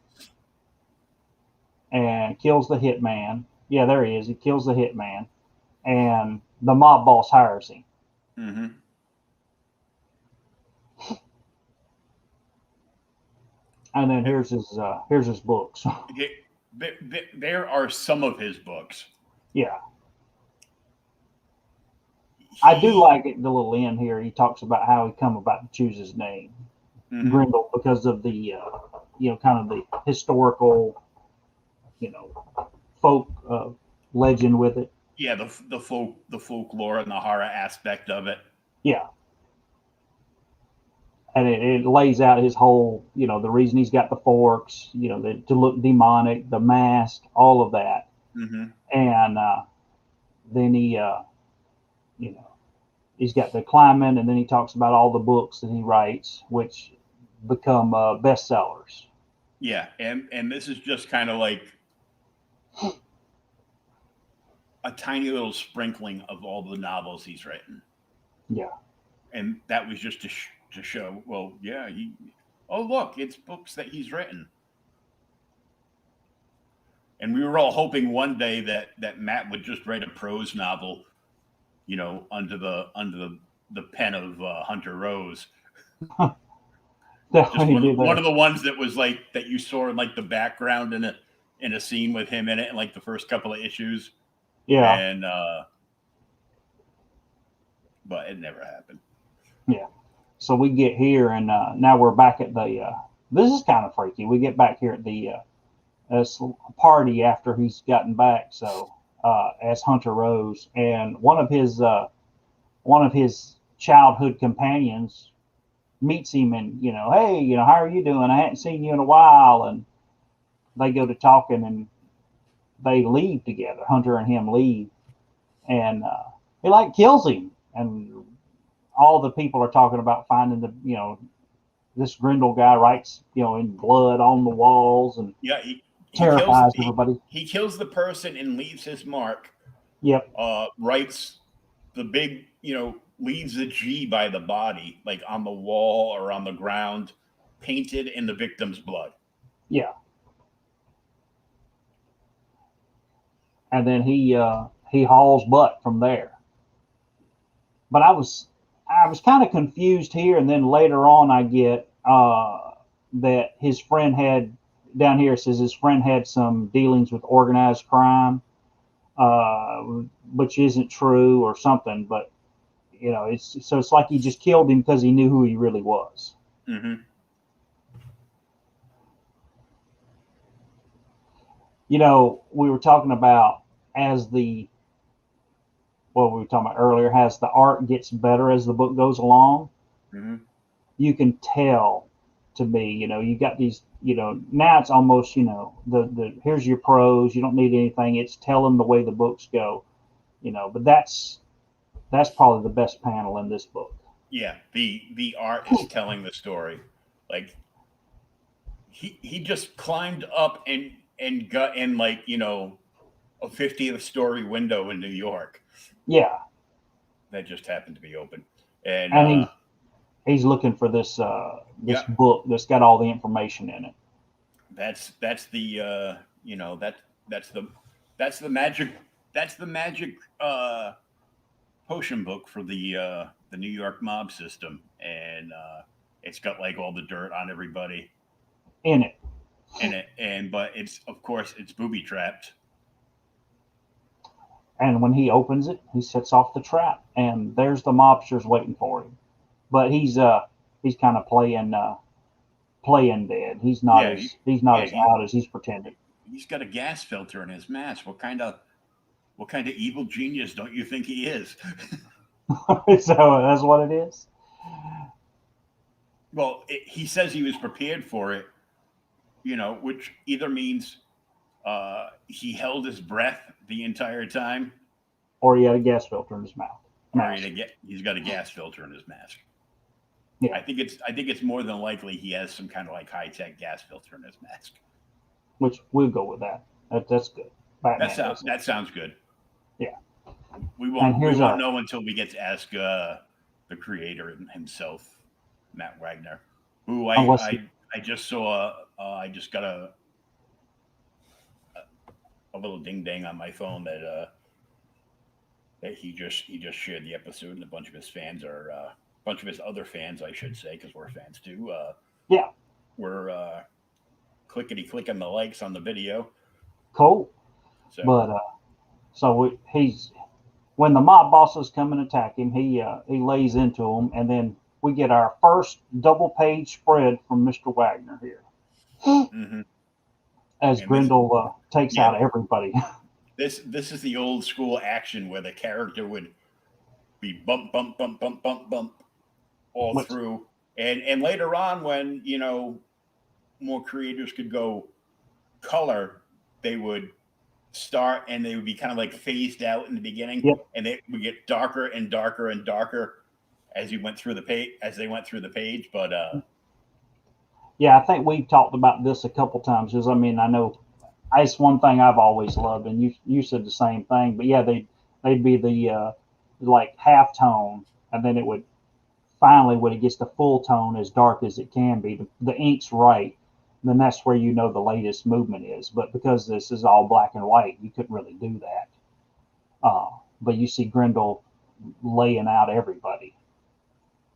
and kills the hitman. Yeah, there he is. He kills the hitman, and the mob boss hires him. Mm-hmm. And then here's his books. There are some of his books. Yeah. I do like it, the little end here. He talks about how he come about to choose his name, Grendel, because of the, kind of the historical, folk legend with it. Yeah, the folklore and the horror aspect of it. Yeah. And it lays out his whole, the reason he's got the forks, to look demonic, the mask, all of that. Mm-hmm. And then he, he's got the climbing, and then he talks about all the books that he writes, which become bestsellers. Yeah, and this is just kind of like a tiny little sprinkling of all the novels he's written. Yeah. And that was just to show, well, yeah, look, it's books that he's written. And we were all hoping one day that Matt would just write a prose novel, under the pen of Hunter Rose. Just one of the ones that was like that you saw in like the background in a scene with him in it in like the first couple of issues. Yeah. And but it never happened. Yeah. So we get here, and now we're back at the. This is kind of freaky. We get back here at the party after he's gotten back. So as Hunter Rose, and one of his childhood companions meets him, and hey, how are you doing? I hadn't seen you in a while, and they go to talking, and they leave together. Hunter and him leave, and he kills him, and all the people are talking about finding this Grendel guy writes in blood on the walls, and yeah, he terrifies everybody. He kills the person and leaves his mark. Yep. Writes the big leaves a G by the body, like on the wall or on the ground, painted in the victim's blood. Yeah. And then he hauls butt from there. But I was kind of confused here, and then later on I get that his friend had down here. It says his friend had some dealings with organized crime, which isn't true or something. But it's like he just killed him because he knew who he really was. Mm-hmm. We were talking about what we were talking about earlier, as the art gets better as the book goes along. Mm-hmm. You can tell to me. You got these, now it's almost, the here's your prose. You don't need anything. It's telling the way the books go, but that's probably the best panel in this book. Yeah, the art is telling the story. Like he just climbed up and got in, like, a 50th story window in New York Yeah. that just happened to be open. And And he's looking for this yeah, book that's got all the information in it. that's the that's the that's the magic that's the magic potion book for the New York mob system, and it's got like all the dirt on everybody In it. in it, and but it's, of course, it's booby trapped. And when he opens it, he sets off the trap, and there's the mobsters waiting for him. But he's kind of playing dead. He's not Yeah, he's not yeah, as out as he's pretending. he's got a gas filter in his mask. What kind of evil genius don't you think he is? So that's what it is. Well, he says he was prepared for it, which either means he held his breath the entire time, Or he had a gas filter in his mouth. or he's got a gas filter in his mask. Yeah. I think it's more than likely he has some kind of like high tech gas filter in his mask. Which we'll go with that. That's good. Batman That sounds good. Yeah. We And here's won't our- know until we get to ask the creator himself, Matt Wagner, who I just saw. I just got a little ding dang on my phone that he just shared the episode, and a bunch of his fans are a bunch of his other fans, I should say, because we're fans too. Yeah. We're clickety clicking the likes on the video. Cool. So, But he's when the mob bosses come and attack him, he lays into them, and then we get our first double page spread from Mr. Wagner here mhm. as And Grendel takes yeah. out everybody. This is the old school action where the character would be bump bump bump bump bump bump all through, and later on, when more creators could go color, they would start and they would be kind of like phased out in the beginning. Yep. And they would get darker and darker and darker as they went through the page. But Yeah, I think we've talked about this a couple times. Because I know it's one thing I've always loved, and you said the same thing. But yeah, they'd be the like half tone, and then it would finally, when it gets to full tone, as dark as it can be, the ink's right. Then that's where the latest movement is. But because this is all black and white, you couldn't really do that. But you see Grendel laying out everybody.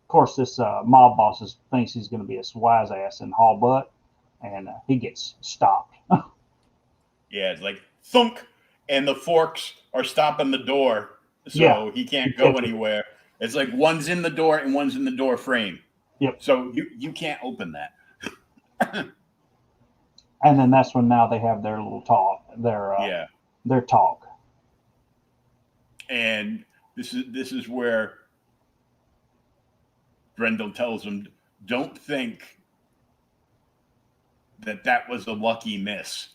Of course, this mob boss thinks he's going to be a wise ass and haul butt, and he gets stopped. yeah, it's like thunk, and the forks are stopping the door, so Yeah. he can't go anywhere. It's like one's in the door and one's in the door frame. Yep. So you can't open that. And then that's when now they have their little talk, their talk. And this is where Grendel tells him, "Don't think that was a lucky miss."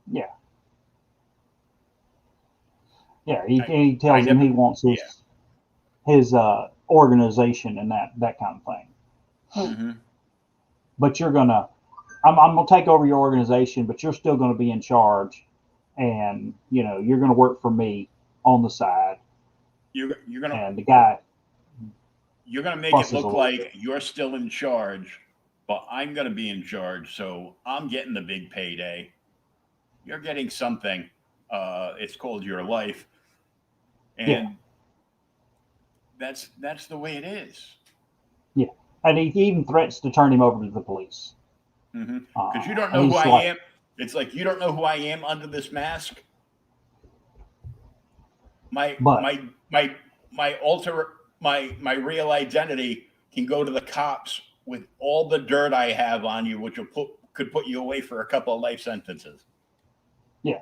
Yeah. Yeah, he tells him he wants his organization and that kind of thing. Mm-hmm. But I'm gonna take over your organization, but you're still gonna be in charge, and you're gonna work for me on the side. You're gonna And the guy, you're gonna make it look like you're still in charge, but I'm gonna be in charge, so I'm getting the big payday. You're getting something. It's called your life, and that's the way it is. Yeah, and he even threatens to turn him over to the police. Because you don't know who I am. It's like, you don't know who I am under this mask. My real identity can go to the cops with all the dirt I have on you, which could put you away for a couple of life sentences. Yeah.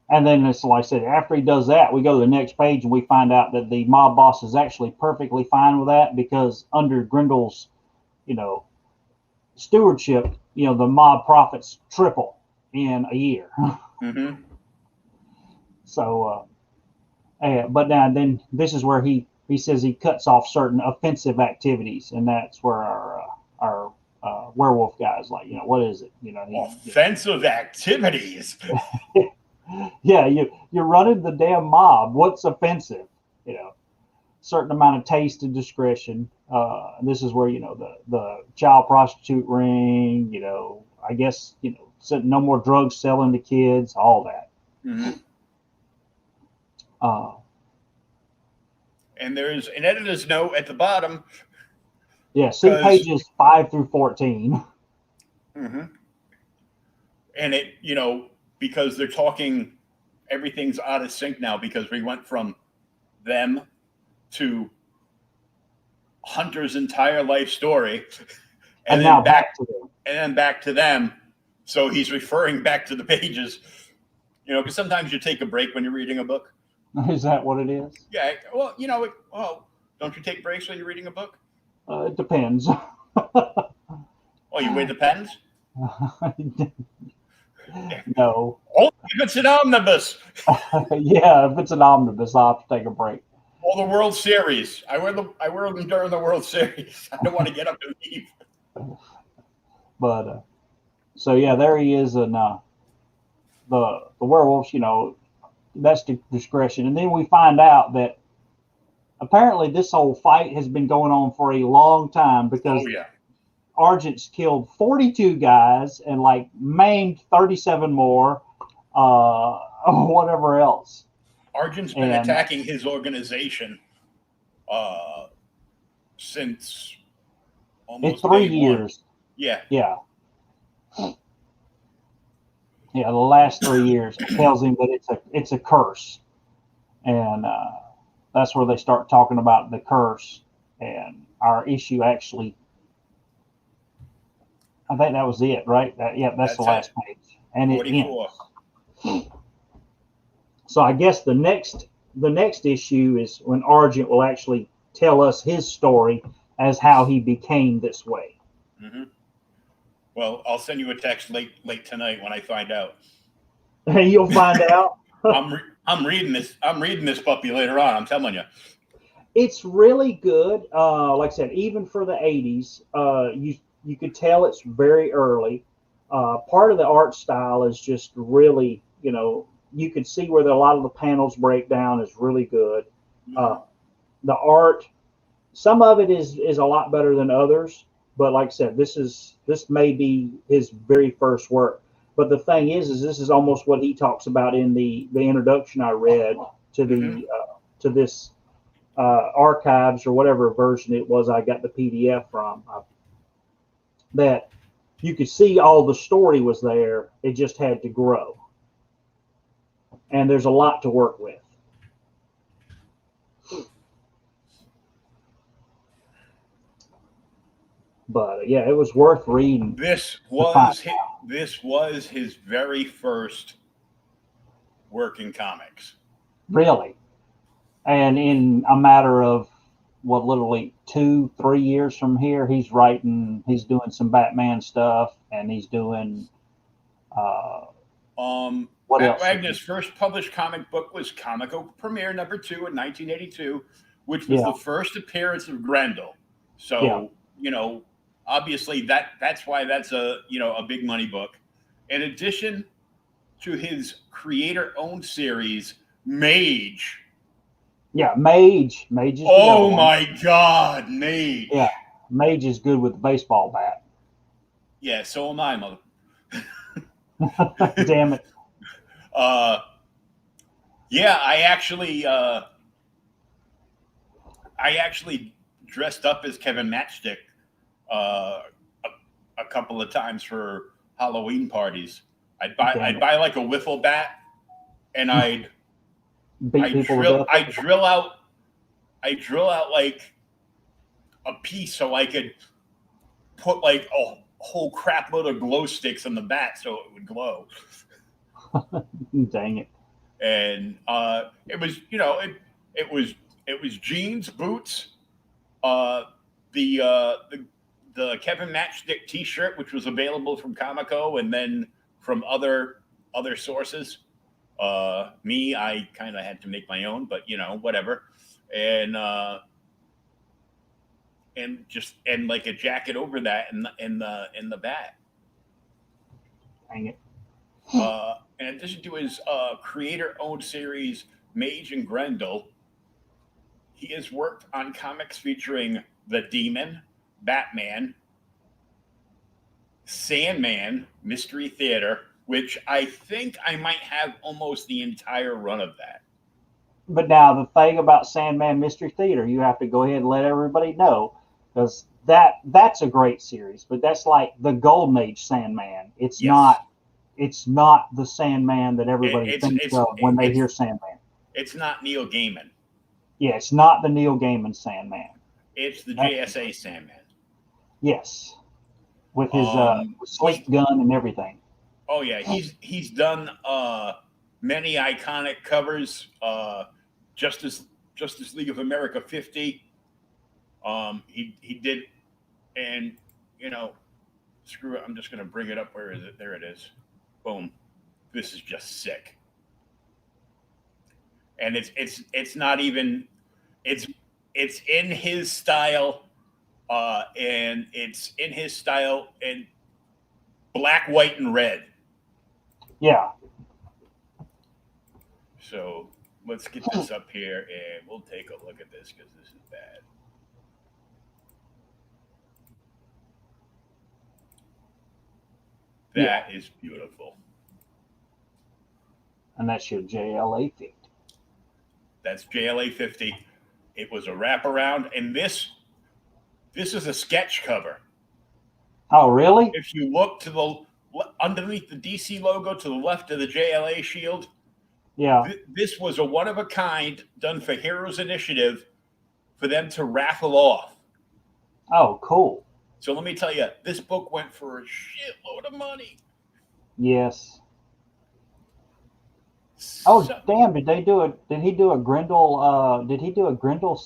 And then it's like I said, after he does that, we go to the next page and we find out that the mob boss is actually perfectly fine with that, because under Grendel's stewardship, the mob profits triple in a year. Mm-hmm. So, but now then this is where he says he cuts off certain offensive activities, and that's where our werewolf guys like, what is it? Offensive activities. Yeah, you're running the damn mob. What's offensive? Certain amount of taste and discretion. And this is where the child prostitute ring. I guess no more drugs selling to kids. All that. Mm-hmm. Uh, And there's an editor's note at the bottom. Yeah, see 'Cause- pages 5 through 14. Mm-hmm. And it, because they're talking, everything's out of sync now because we went from them to Hunter's entire life story, And then now back to them. and then back to them. So he's referring back to the pages, because sometimes you take a break when you're reading a book. Is that what it is? Yeah. Well, don't you take breaks when you're reading a book? It depends. Oh, you wear the pens? No. Oh, if it's an omnibus. Yeah, if it's an omnibus, I'll have to take a break. Or the World Series. I wear them during the World Series. I don't want to get up and leave. But so yeah, there he is, and the werewolves. That's the discretion, and then we find out that apparently this whole fight has been going on for a long time because Argent's killed 42 guys and like maimed 37 more, whatever else. Argent's been attacking his organization since almost 3 years. Yeah. Yeah. Yeah, the last 3 years tells him that it's a curse, and that's where they start talking about the curse. And our issue actually, I think that was it, right? That's the last page, and 44. it ends. So I guess the next issue is when Argent will actually tell us his story as how he became this way. Mm-hmm. Well, I'll send you a text late tonight when I find out. You'll find out. I'm reading this. I'm reading this puppy later on. I'm telling you. It's really good. Like I said, even for the 80s, you could tell it's very early. Part of the art style is just really, you could see where a lot of the panels break down is really good. The art, some of it is a lot better than others. But like I said, this may be his very first work. But the thing is this is almost what he talks about in the introduction I read to the to this archives or whatever version it was I got the PDF from. That you could see all the story was there. It just had to grow, and there's a lot to work with. But yeah, it was worth reading. This was his very first work in comics. Really, and in a matter of literally 2-3 years from here, he's doing some Batman stuff, and he's doing. What Matt else? Wagner's first published comic book was Comico Premiere #2 in 1982, which was the first appearance of Grendel. So obviously that's why that's a big money book. In addition to his creator-owned series, Mage. Yeah, Mage. Mage is. Oh my God, Mage. Yeah, Mage is good with the baseball bat. Yeah, so am I, mother. Damn it. Yeah, I actually dressed up as Kevin Matchstick a couple of times for Halloween parties. I'd buy like a wiffle bat, and I'd drill out like a piece so I could put like a whole crap load of glow sticks on the bat so it would glow. Dang it. And it was it was jeans, boots, the the Kevin Matchstick T-shirt, which was available from Comico and then from other sources. I kind of had to make my own, but whatever. And like a jacket over that and the bat. Dang it. In addition to his creator-owned series Mage and Grendel, he has worked on comics featuring the Demon, Batman, Sandman, Mystery Theater, which I think I might have almost the entire run of that. But now the thing about Sandman Mystery Theater, you have to go ahead and let everybody know, because that's a great series, but that's like the Golden Age Sandman. It's Yes. not the Sandman that everybody thinks of when they hear Sandman. It's not Neil Gaiman. Yeah, it's not the Neil Gaiman Sandman. It's the JSA Sandman. Yes, with his sleep gun and everything. Oh yeah, he's done many iconic covers. Justice League of America 50. He did, and screw it. I'm just gonna bring it up. Where is it? There it is. Boom. This is just sick. And it's not even it's in his style, and it's in his style in black, white, and red. Yeah. So let's get this up here, and we'll take a look at this because this is bad. That is beautiful. And that's your JLA 50. That's JLA 50. It was a wraparound, and this is a sketch cover. Oh, really? If you look to the underneath the DC logo to the left of the JLA shield, yeah, this was a one of a kind done for Heroes Initiative for them to raffle off. Oh, cool. So let me tell you, this book went for a shitload of money. Yes. Oh, damn! Did he do a Grendel? Did he do a Grendel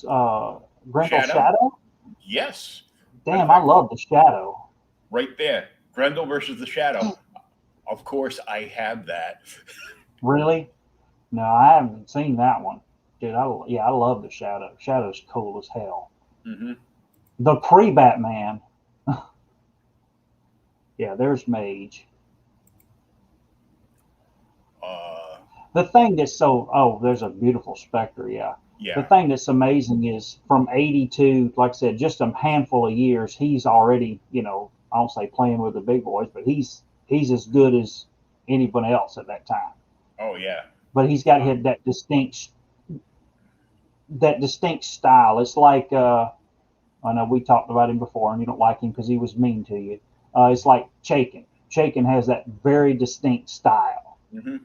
Shadow? Yes. Damn, I love the Shadow. Right there, Grendel versus the Shadow. Of course, I have that. Really? No, I haven't seen that one, dude. I love the Shadow. Shadow's cool as hell. Mm-hmm. The pre-Batman. Yeah, there's Mage. The thing that's there's a beautiful Spectre, yeah. The thing that's amazing is from 82, like I said, just a handful of years, he's already, I don't say playing with the big boys, but he's as good as anyone else at that time. Oh, yeah. But he's got that distinct style. It's like, I know we talked about him before, and you don't like him because he was mean to you. It's like Chaykin. Chaykin has that very distinct style. Mm-hmm.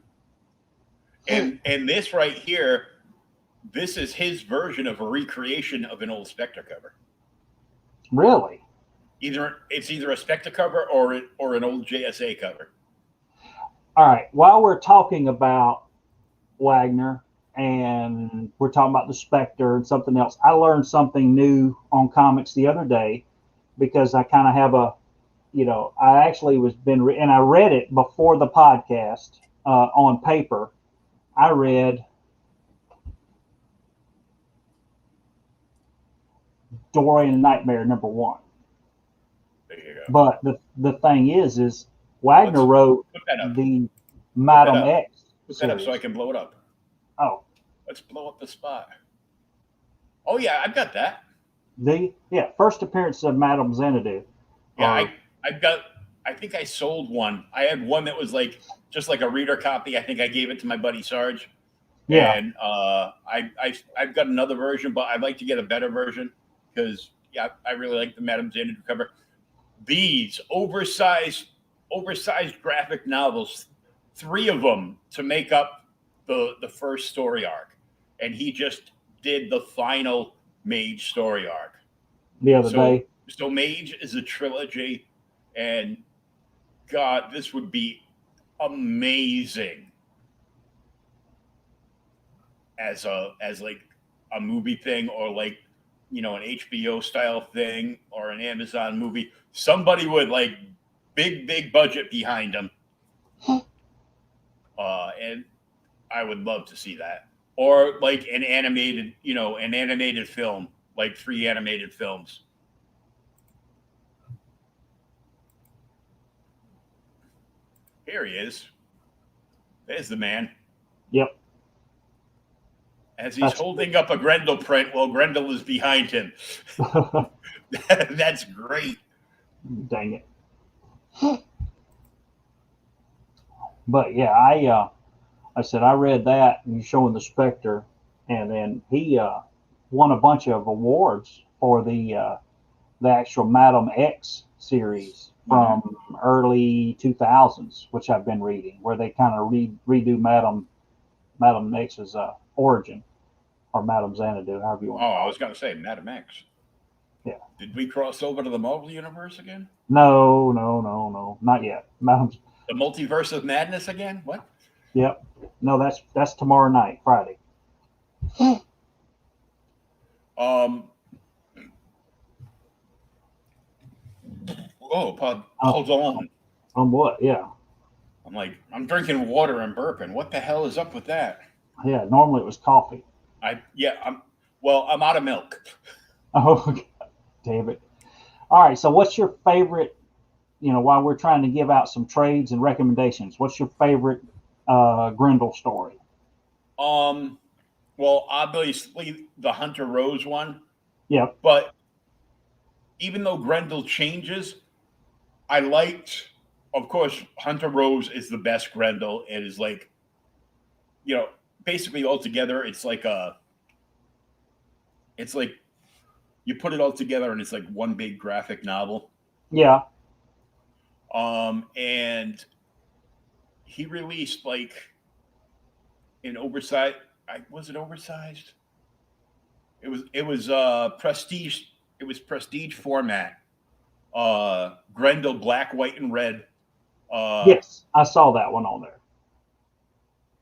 And this right here, this is his version of a recreation of an old Spectre cover. Really? It's either a Spectre cover or an old JSA cover. All right. While we're talking about Wagner and we're talking about the Spectre and something else, I learned something new on comics the other day because I kind of have I actually and I read it before the podcast on paper. I read Dorian Nightmare #1. There you go. But the thing is Wagner wrote the Madam X. Put that up so I can blow it up. Oh. Let's blow up the spot. Oh yeah, I've got that. First appearance of Madame Xanadu. Yeah, I think I sold one. I had one that was just like a reader copy. I think I gave it to my buddy Sarge. Yeah. And I've got another version, but I'd like to get a better version because I really like the Madame Xanadu cover. These oversized graphic novels, 3 of them to make up the first story arc, and he just did the final Mage story arc the other day. So Mage is a trilogy, and God, this would be amazing as like a movie thing, or like an HBO style thing or an Amazon movie, somebody with like big budget behind them. And I would love to see that. Or like an animated film, like 3 animated films. Here he is. There's the man. Yep. As he's holding up a Grendel print while Grendel is behind him. That's great. Dang it. But yeah, I said I read that and you're showing the Spectre, and then he won a bunch of awards for the actual Madam X series from early 2000s, which I've been reading, where they kind of redo Madam X's origin, or Madam Xanadu, however you want. I was going to say Madam X. Yeah. Did we cross over to the Marvel universe again? No, not yet. The Multiverse of Madness again? What? Yep. No, that's tomorrow night, Friday. Hold on. On what? Yeah. I'm like, I'm drinking water and burping. What the hell is up with that? Yeah. Normally it was coffee. I'm out of milk. Oh, damn it. All right. So what's your favorite, while we're trying to give out some trades and recommendations, what's your favorite Grendel story? Well, obviously the Hunter Rose one. Yep. But even though Grendel changes, I liked, of course, Hunter Rose is the best Grendel. It is like, basically altogether, it's like you put it all together and it's like one big graphic novel. Yeah. And he released like an oversized. Was it oversized? It was prestige. It was prestige format. Grendel, black, white, and red. Yes, I saw that one on there.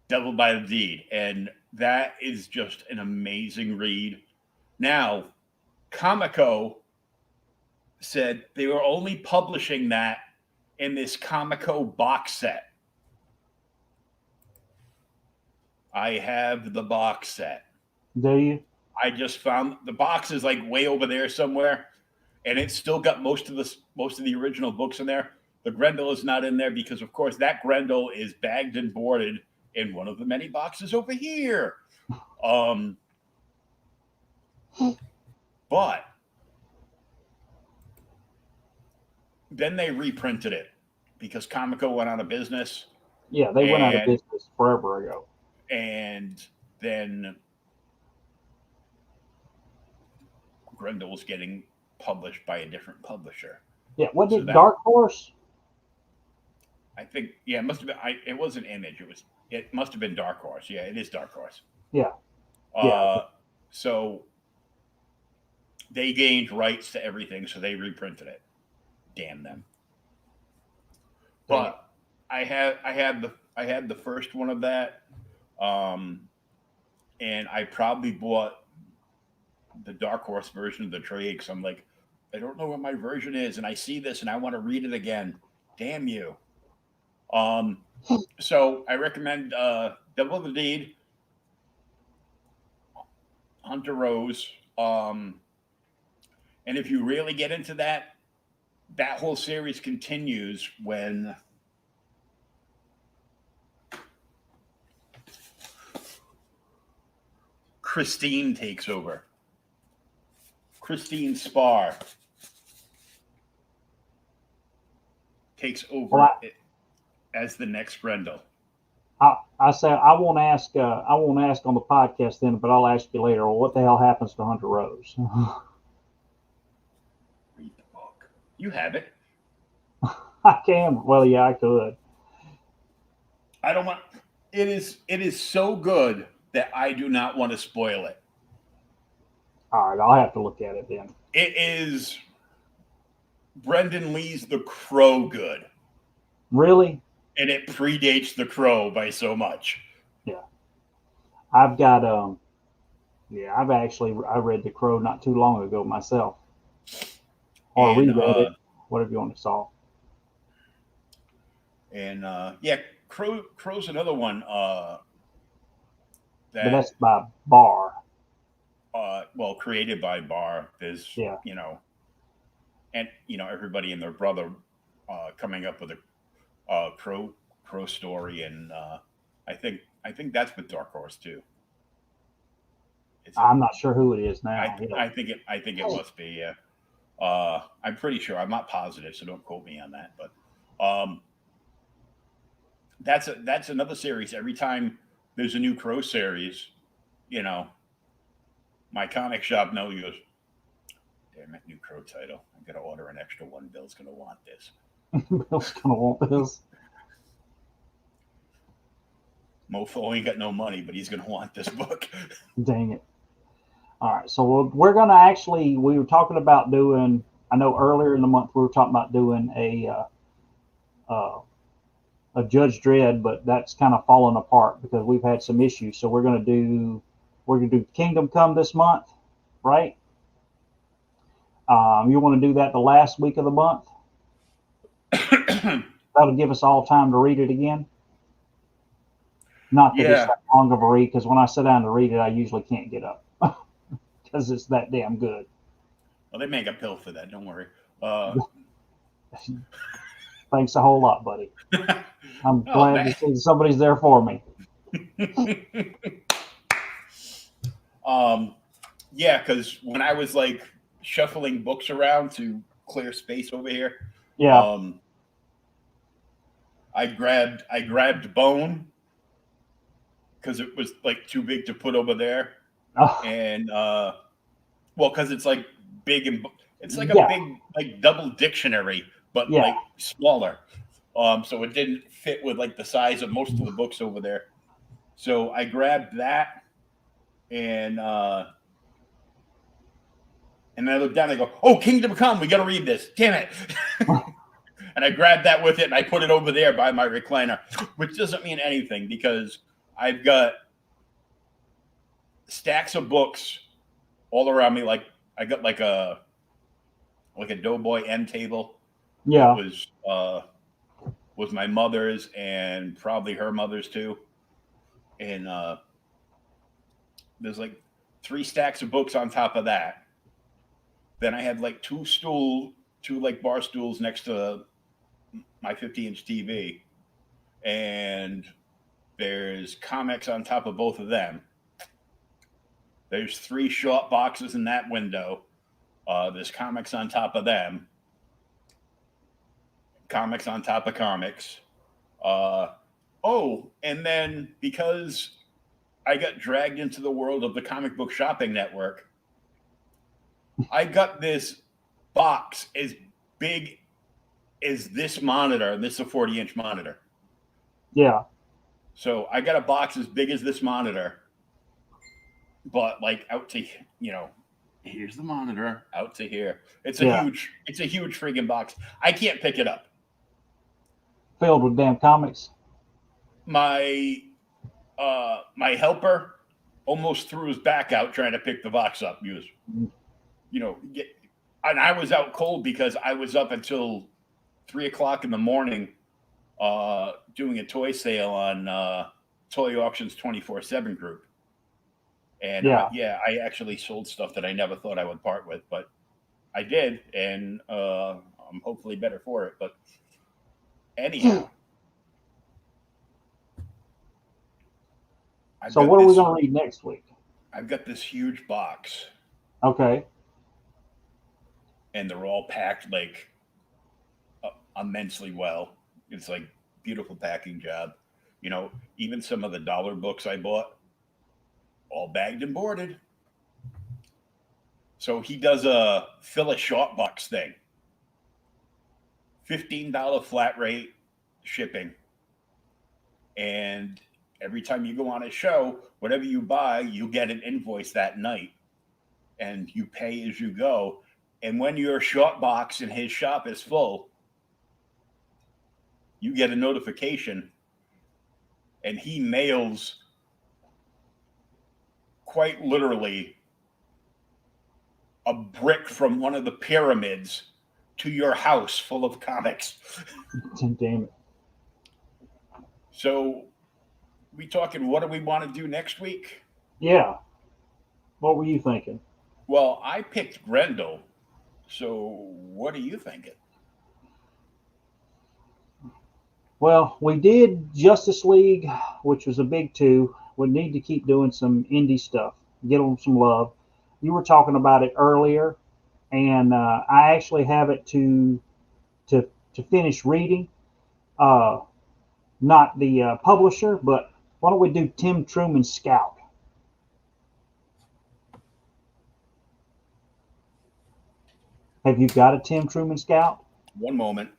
Devil by the Deed, and that is just an amazing read. Now, Comico said they were only publishing that in this Comico box set. I have the box set. Do you? I just found the box is like way over there somewhere, and it's still got most of the original books in there. The Grendel is not in there because, of course, that Grendel is bagged and boarded in one of the many boxes over here. But then they reprinted it because Comico went out of business. Yeah, they went out of business forever ago. And then Grendel was getting published by a different publisher. Yeah, what did Dark Horse? I think, it must have been. It wasn't Image. It must have been Dark Horse. Yeah, it is Dark Horse. Yeah. So they gained rights to everything, so they reprinted it. Damn them. But I had the first one of that, and I probably bought the Dark Horse version of the trade because I'm like, I don't know what my version is, and I see this and I want to read it again. Damn you. So I recommend Devil of the Deed, Hunter Rose, and if you really get into that whole series continues when Christine takes over. Christine Spar takes over as the next Grendel. I said I won't ask on the podcast then, but I'll ask you later. Well, what the hell happens to Hunter Rose? Read the book. You have it. I can. Well, yeah, I could. I don't want. It is so good that I do not want to spoil it. All right, I'll have to look at it then. It is Brendan Lee's The Crow good. Really? And it predates The Crow by so much. Yeah. I've got Yeah, I read The Crow not too long ago myself, or And reread it, whatever you want to call. yeah, Crow's another one But that that's by Barr. well, created by Barr. There's Yeah, and everybody and their brother coming up with a crow story, and I think that's with Dark Horse too. Is it? I'm not sure who it is now. Yeah, I think it must be. Yeah. I'm pretty sure. I'm not positive, so don't quote me on that. But that's another series. Every time there's a new Crow series, you know, my comic shop knows. He goes, "Damn it, new Crow title! I'm gonna order an extra one. Bill's gonna want this." Bill's gonna want this. Mofo ain't got no money, but he's gonna want this book. Dang it! All right, so we're gonna actually. We were talking about doing. I know earlier in the month we were talking about doing a Judge Dredd, but that's kind of fallen apart because we've had some issues. So we're gonna do Kingdom Come this month, right? You want to do that the last week of the month? That'll give us all time to read it again. Not that it's Yeah. that long of a read, because when I sit down to read it, I usually can't get up because it's that damn good. Well, they make a pill for that. Don't worry. Thanks a whole lot, buddy. I'm Oh, glad to see somebody's there for me. Yeah, because when I was like shuffling books around to clear space over here, Yeah. I grabbed Bone because it was like too big to put over there, and well, because it's like big and it's like a Yeah. big like double dictionary, but Yeah. like smaller. So it didn't fit with like the size of most of the books over there. So I grabbed that and then I looked down and I go, "Oh, Kingdom Come, we got to read this. Damn it." And I grabbed that with it and I put it over there by my recliner, which doesn't mean anything because I've got stacks of books all around me. Like I got like a Doughboy end table Yeah. that was my mother's and probably her mother's too. And there's like 3 stacks of books on top of that. Then I had like two like bar stools next to my 50-inch TV, and there's comics on top of both of them. There's 3 short boxes in that window. There's comics on top of them. Comics on top of comics. And then because I got dragged into the world of the comic book shopping network, I got this box as big as this monitor, and this is a 40-inch monitor. Yeah. So I got a box as big as this monitor, but like out to here's the monitor out to here. It's a huge friggin' box. I can't pick it up. Filled with damn comics. My helper almost threw his back out trying to pick the box up. He was, and I was out cold because I was up until 3:00 in the morning doing a toy sale on Toy Auctions 24/7 group. And I actually sold stuff that I never thought I would part with, but I did, and I'm hopefully better for it. But anyhow. So what are we going to read next week? I've got this huge box. Okay. And they're all packed like immensely well. It's like beautiful packing job. Even some of the dollar books I bought, all bagged and boarded. So he does a fill a short box thing. $15 flat rate shipping. And every time you go on a show, whatever you buy, you get an invoice that night. And you pay as you go. And when your short box in his shop is full, you get a notification, and he mails quite literally a brick from one of the pyramids to your house full of comics. Damn it. So we talking, what do we want to do next week? Yeah. What were you thinking? Well, I picked Grendel. So what are you thinking? Well, we did Justice League, which was a big two. We need to keep doing some indie stuff, get them some love. You were talking about it earlier, and I actually have it to finish reading. Not the publisher, but why don't we do Tim Truman's Scout? Have you got a Tim Truman Scout? One moment.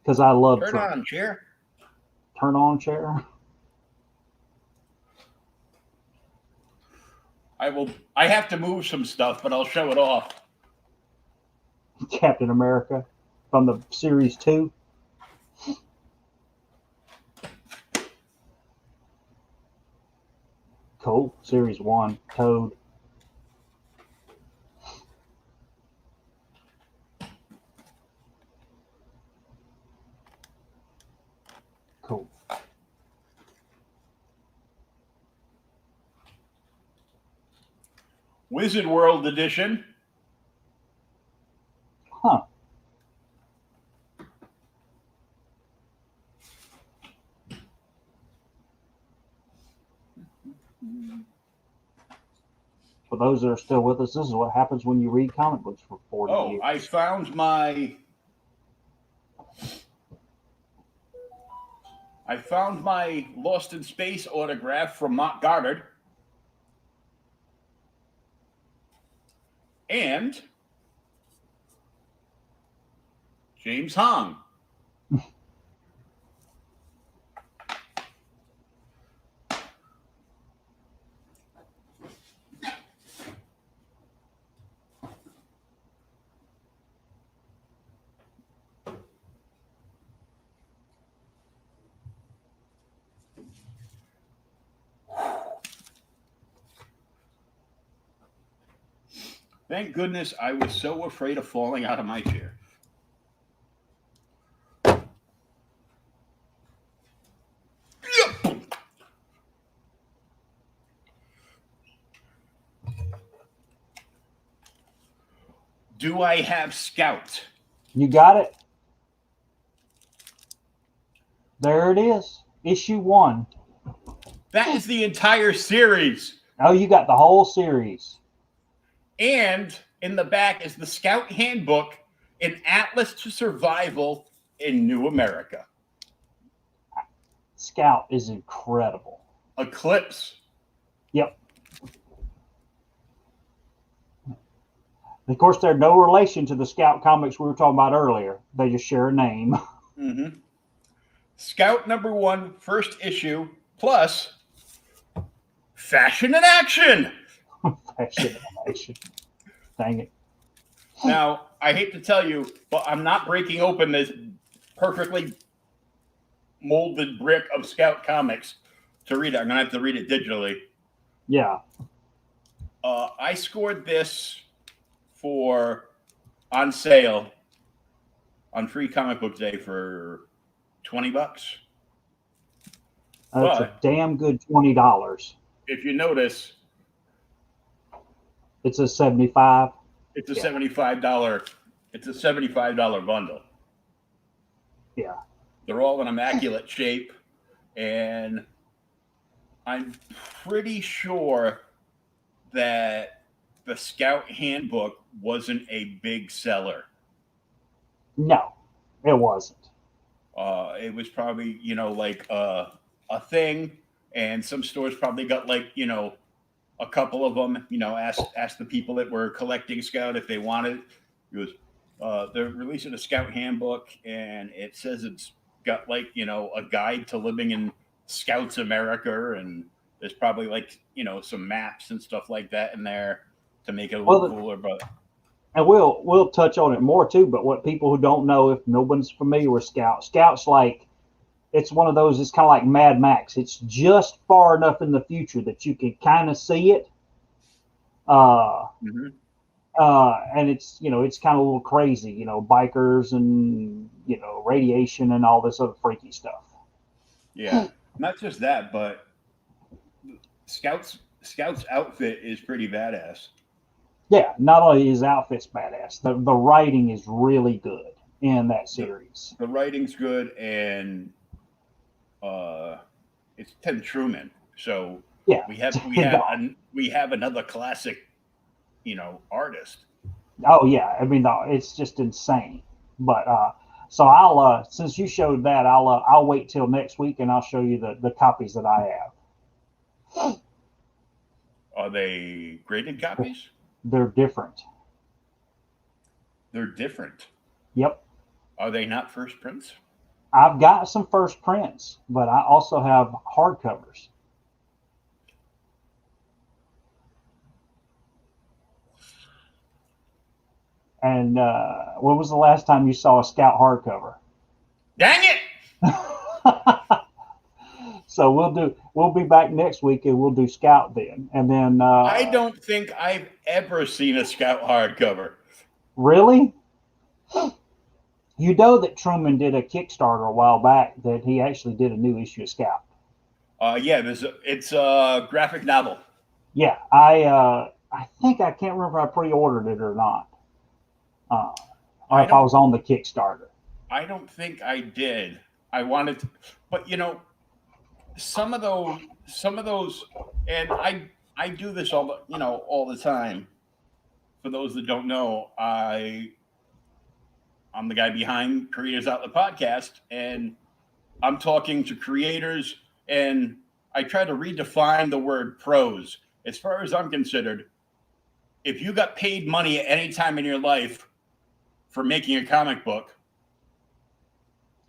Because I love Turn Truman. on, chair. Turn on chair. I have to move some stuff, but I'll show it off. Captain America from the series 2. Cool. Series 1. Toad. Cool. Wizard World Edition. Huh. For those that are still with us, this is what happens when you read comic books for 40 years. I found my Lost in Space autograph from Mott Goddard. And James Hong. Thank goodness I was so afraid of falling out of my chair. Do I have Scout? You got it? There it is. Issue 1. That is the entire series. Oh, you got the whole series. And in the back is the Scout Handbook, an atlas to survival in New America. Scout is incredible. Eclipse. Yep. Of course, they're no relation to the Scout comics we were talking about earlier. They just share a name. Mm-hmm. Scout #1, first issue, plus Fashion in Action. Fashion in Action. Dang it. Now, I hate to tell you, but I'm not breaking open this perfectly molded brick of Scout comics to read it. I'm going to have to read it digitally. Yeah. I scored this on sale on Free Comic Book Day for $20. That's But a damn good $20. if you notice, It's a 75. it's a $75. It's a $75 bundle. Yeah. They're all in immaculate shape, and I'm pretty sure that the Scout Handbook wasn't a big seller. No, it wasn't. It was probably, like a thing, and some stores probably got a couple of them. Asked the people that were collecting Scout if they wanted. It was they're releasing a Scout Handbook, and it says it's got a guide to living in Scouts America, and there's probably some maps and stuff like that in there to make it a little cooler. But and we'll touch on it more too. But what people who don't know, if nobody's familiar with Scout, Scout's like it's one of those. It's kind of like Mad Max. It's just far enough in the future that you can kind of see it. Mm-hmm. And it's it's kind of a little crazy. Bikers and radiation and all this other freaky stuff. Yeah, not just that, but Scout's outfit is pretty badass. Yeah, not only is outfit's badass, the writing is really good in that The, series. the writing's good, and uh, it's Tim Truman. So Yeah. we have another classic, artist. Oh yeah, I mean it's just insane. But so I'll since you showed that, I'll wait till next week and I'll show you the copies that I have. Are they graded copies? They're different. They're different. Yep. Are they not first prints? I've got some first prints, but I also have hardcovers. And when was the last time you saw a Scout hardcover? Dang it! So we'll be back next week and we'll do Scout then. And then I don't think I've ever seen a Scout hardcover. really? You know that Truman did a Kickstarter a while back that he actually did a new issue of Scout. Yeah, it's a graphic novel. Yeah, I think I can't remember if I pre-ordered it or not, or if I was on the Kickstarter. I don't think I did. I wanted to, but some of those, and I do this all the time. For those that don't know, I'm the guy behind Creators Outlet Podcast, and I'm talking to creators, and I try to redefine the word pros. As far as I'm considered, if you got paid money at any time in your life for making a comic book,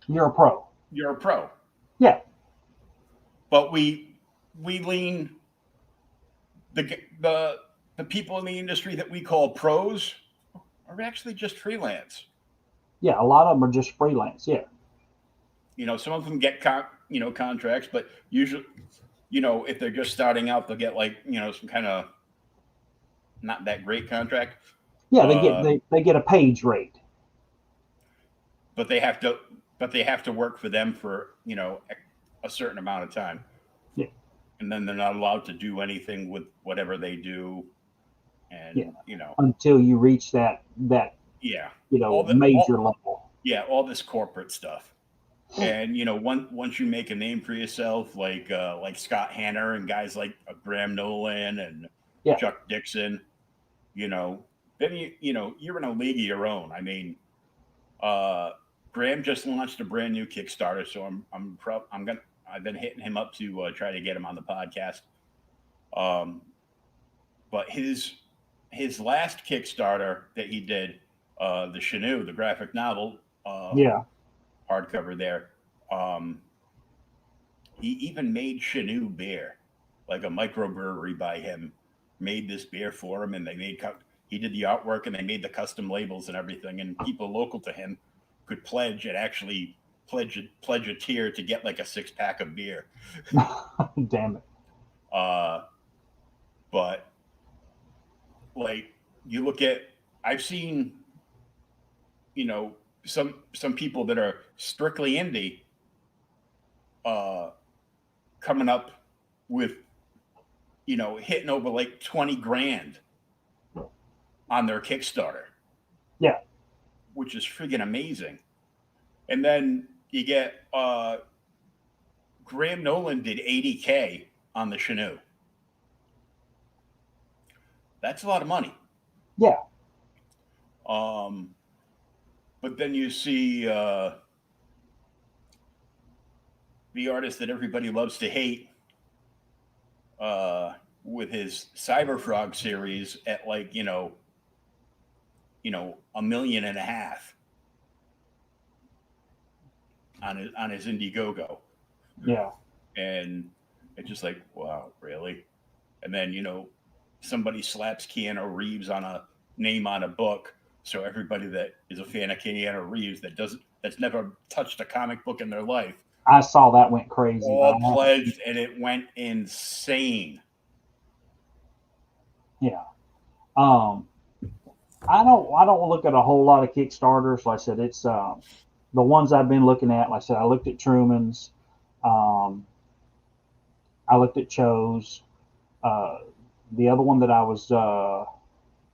You're a pro. you're a pro. Yeah. But we lean the people in the industry that we call pros are actually just freelance. Yeah, a lot of them are just freelance. Yeah. Some of them get contracts, but usually, if they're just starting out, they'll get some kind of not that great contract. Yeah, they get a page rate. But they have to work for them for a certain amount of time. Yeah. And then they're not allowed to do anything with whatever they do. And until you reach that yeah, major level. Yeah, all this corporate stuff. And once you make a name for yourself, like Scott Hanner and guys like Graham Nolan and Chuck Dixon, then you're in a league of your own. I mean, Graham just launched a brand new Kickstarter, so I've been hitting him up to try to get him on the podcast. But his last Kickstarter that he did, the Chenoo, the graphic novel, hardcover there. He even made Chenoo beer, like a microbrewery by him made this beer for him, and he did the artwork and they made the custom labels and everything, and people local to him could pledge and actually pledge a tier to get like a 6-pack of beer. Damn it. But like you look at, I've seen, some people that are strictly indie, coming up with, hitting over like 20 grand on their Kickstarter. Yeah. Which is friggin' amazing. And then you get, Graham Nolan did 80K on the Chenoo. That's a lot of money. Yeah. But then you see the artist that everybody loves to hate with his Cyberfrog series at like, $1.5 million on his Indiegogo. Yeah. And it's just like, wow, really? And then, somebody slaps Keanu Reeves on a name on a book. So everybody that is a fan of Keanu Reeves that's never touched a comic book in their life I saw that went crazy. all pledged, and it went insane. Yeah. Um, I don't look at a whole lot of Kickstarters. Like I said, it's the ones I've been looking at. Like I said, I looked at Truman's. Um, I looked at Cho's. Uh, the other one that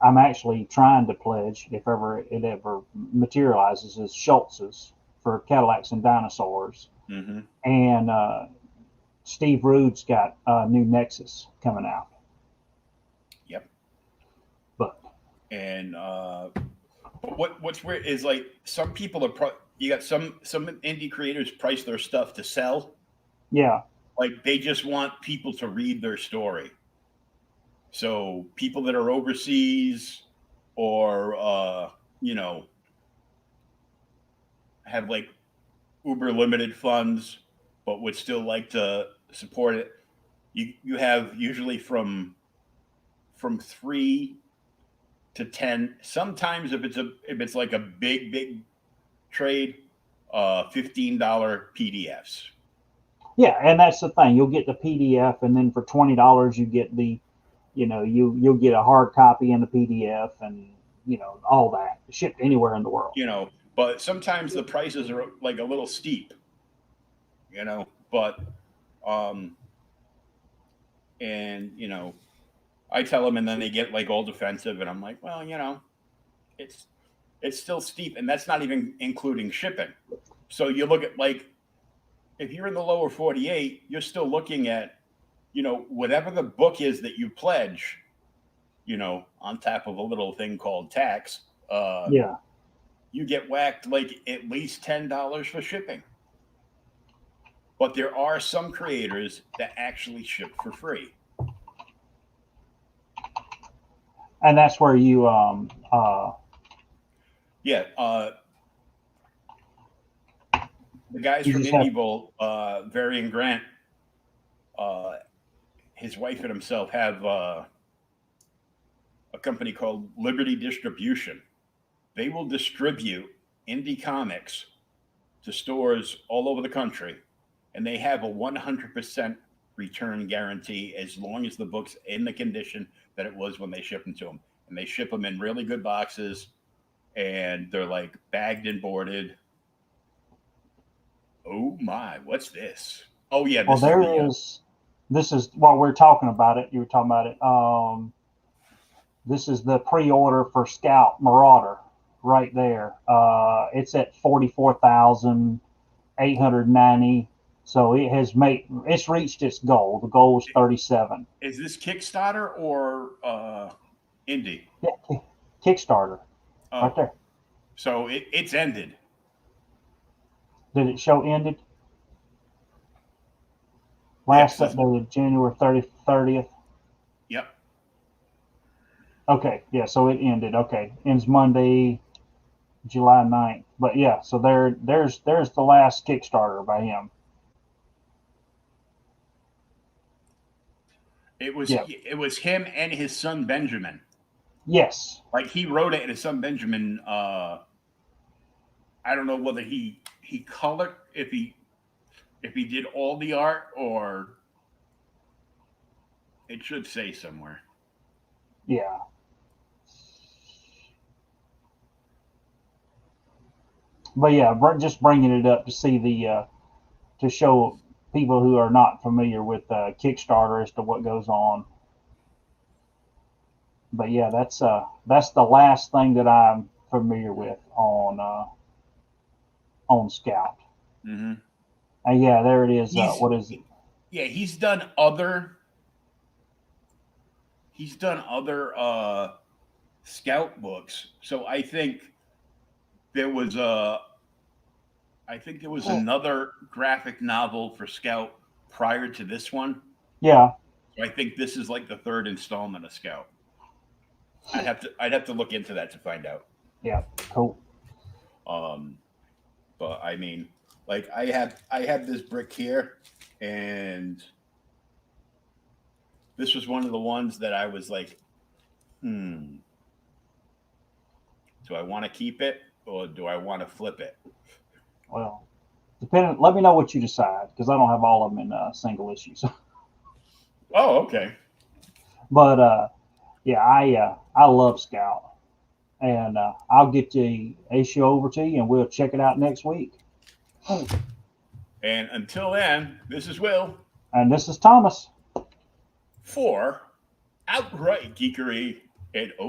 I'm actually trying to pledge, if ever it ever materializes, is Schultz's for Cadillacs and Dinosaurs. Mm-hmm. And Steve Rude's got a new Nexus coming out. Yep. But And what's weird is like some people are you got some indie creators price their stuff to sell. yeah, Like they just want people to read their story. So people that are overseas or have like uber limited funds but would still like to support it. You have usually from 3 to 10. Sometimes if it's like a big trade, $15 PDFs. yeah, and that's the thing. You'll get the PDF, and then for $20, you get you'll get a hard copy and the PDF, and all that shipped anywhere in the world. But sometimes the prices are like a little steep, but um and I tell them and then they get like all defensive and I'm like, well, it's still steep and that's not even including shipping. So you look at like if you're in the lower 48, you're still looking at whatever the book is that you pledge, on top of a little thing called tax. Yeah. You get whacked like at least $10 for shipping. But there are some creators that actually ship for free. And that's where you Yeah, the guys you from just have Indie Varian Grant, his wife and himself have a company called Liberty Distribution. They will distribute indie comics to stores all over the country, and they have a 100% return guarantee as long as the book's in the condition that it was when they ship them to them. And they ship them in really good boxes, and they're like bagged and boarded. Oh my, what's this? Oh yeah, well this is there the is this is while we're talking about it, you were talking about it. This is the pre-order for Scout Marauder right there. It's at 44,890. So it's reached its goal. The goal is 37. Is this Kickstarter or indie? Yeah, Kickstarter, right Oh, there. so it's ended. Did it show ended? Yes. Last updated January 30th. Yep. Okay, yeah, so it ended. Okay, ends Monday, July 9th. But yeah, so there's the last Kickstarter by him. Yeah. It was him and his son Benjamin. Yes. Like he wrote it, and his son Benjamin. I don't know whether he colored if he did all the art or it should say somewhere. Yeah. But yeah, just bringing it up to see to show people who are not familiar with Kickstarter as to what goes on. But yeah, that's the last thing that I'm familiar with on Scout. Mm-hmm. And yeah, there it is. What is it? Yeah, he's done other Scout books. So I think there was another graphic novel for Scout prior to this one. Yeah. So I think this is like the third installment of Scout. I'd have to look into that to find out. Yeah. Cool. But I mean, like I have this brick here, and this was one of the ones that I was like, do I want to keep it or do I want to flip it? Well, Depending, let me know what you decide because I don't have all of them in single issues. Oh, okay. But yeah, I love Scout, and I'll get the issue over to you, and we'll check it out next week. And until then, this is Will And this is Thomas. for Outright Geekery and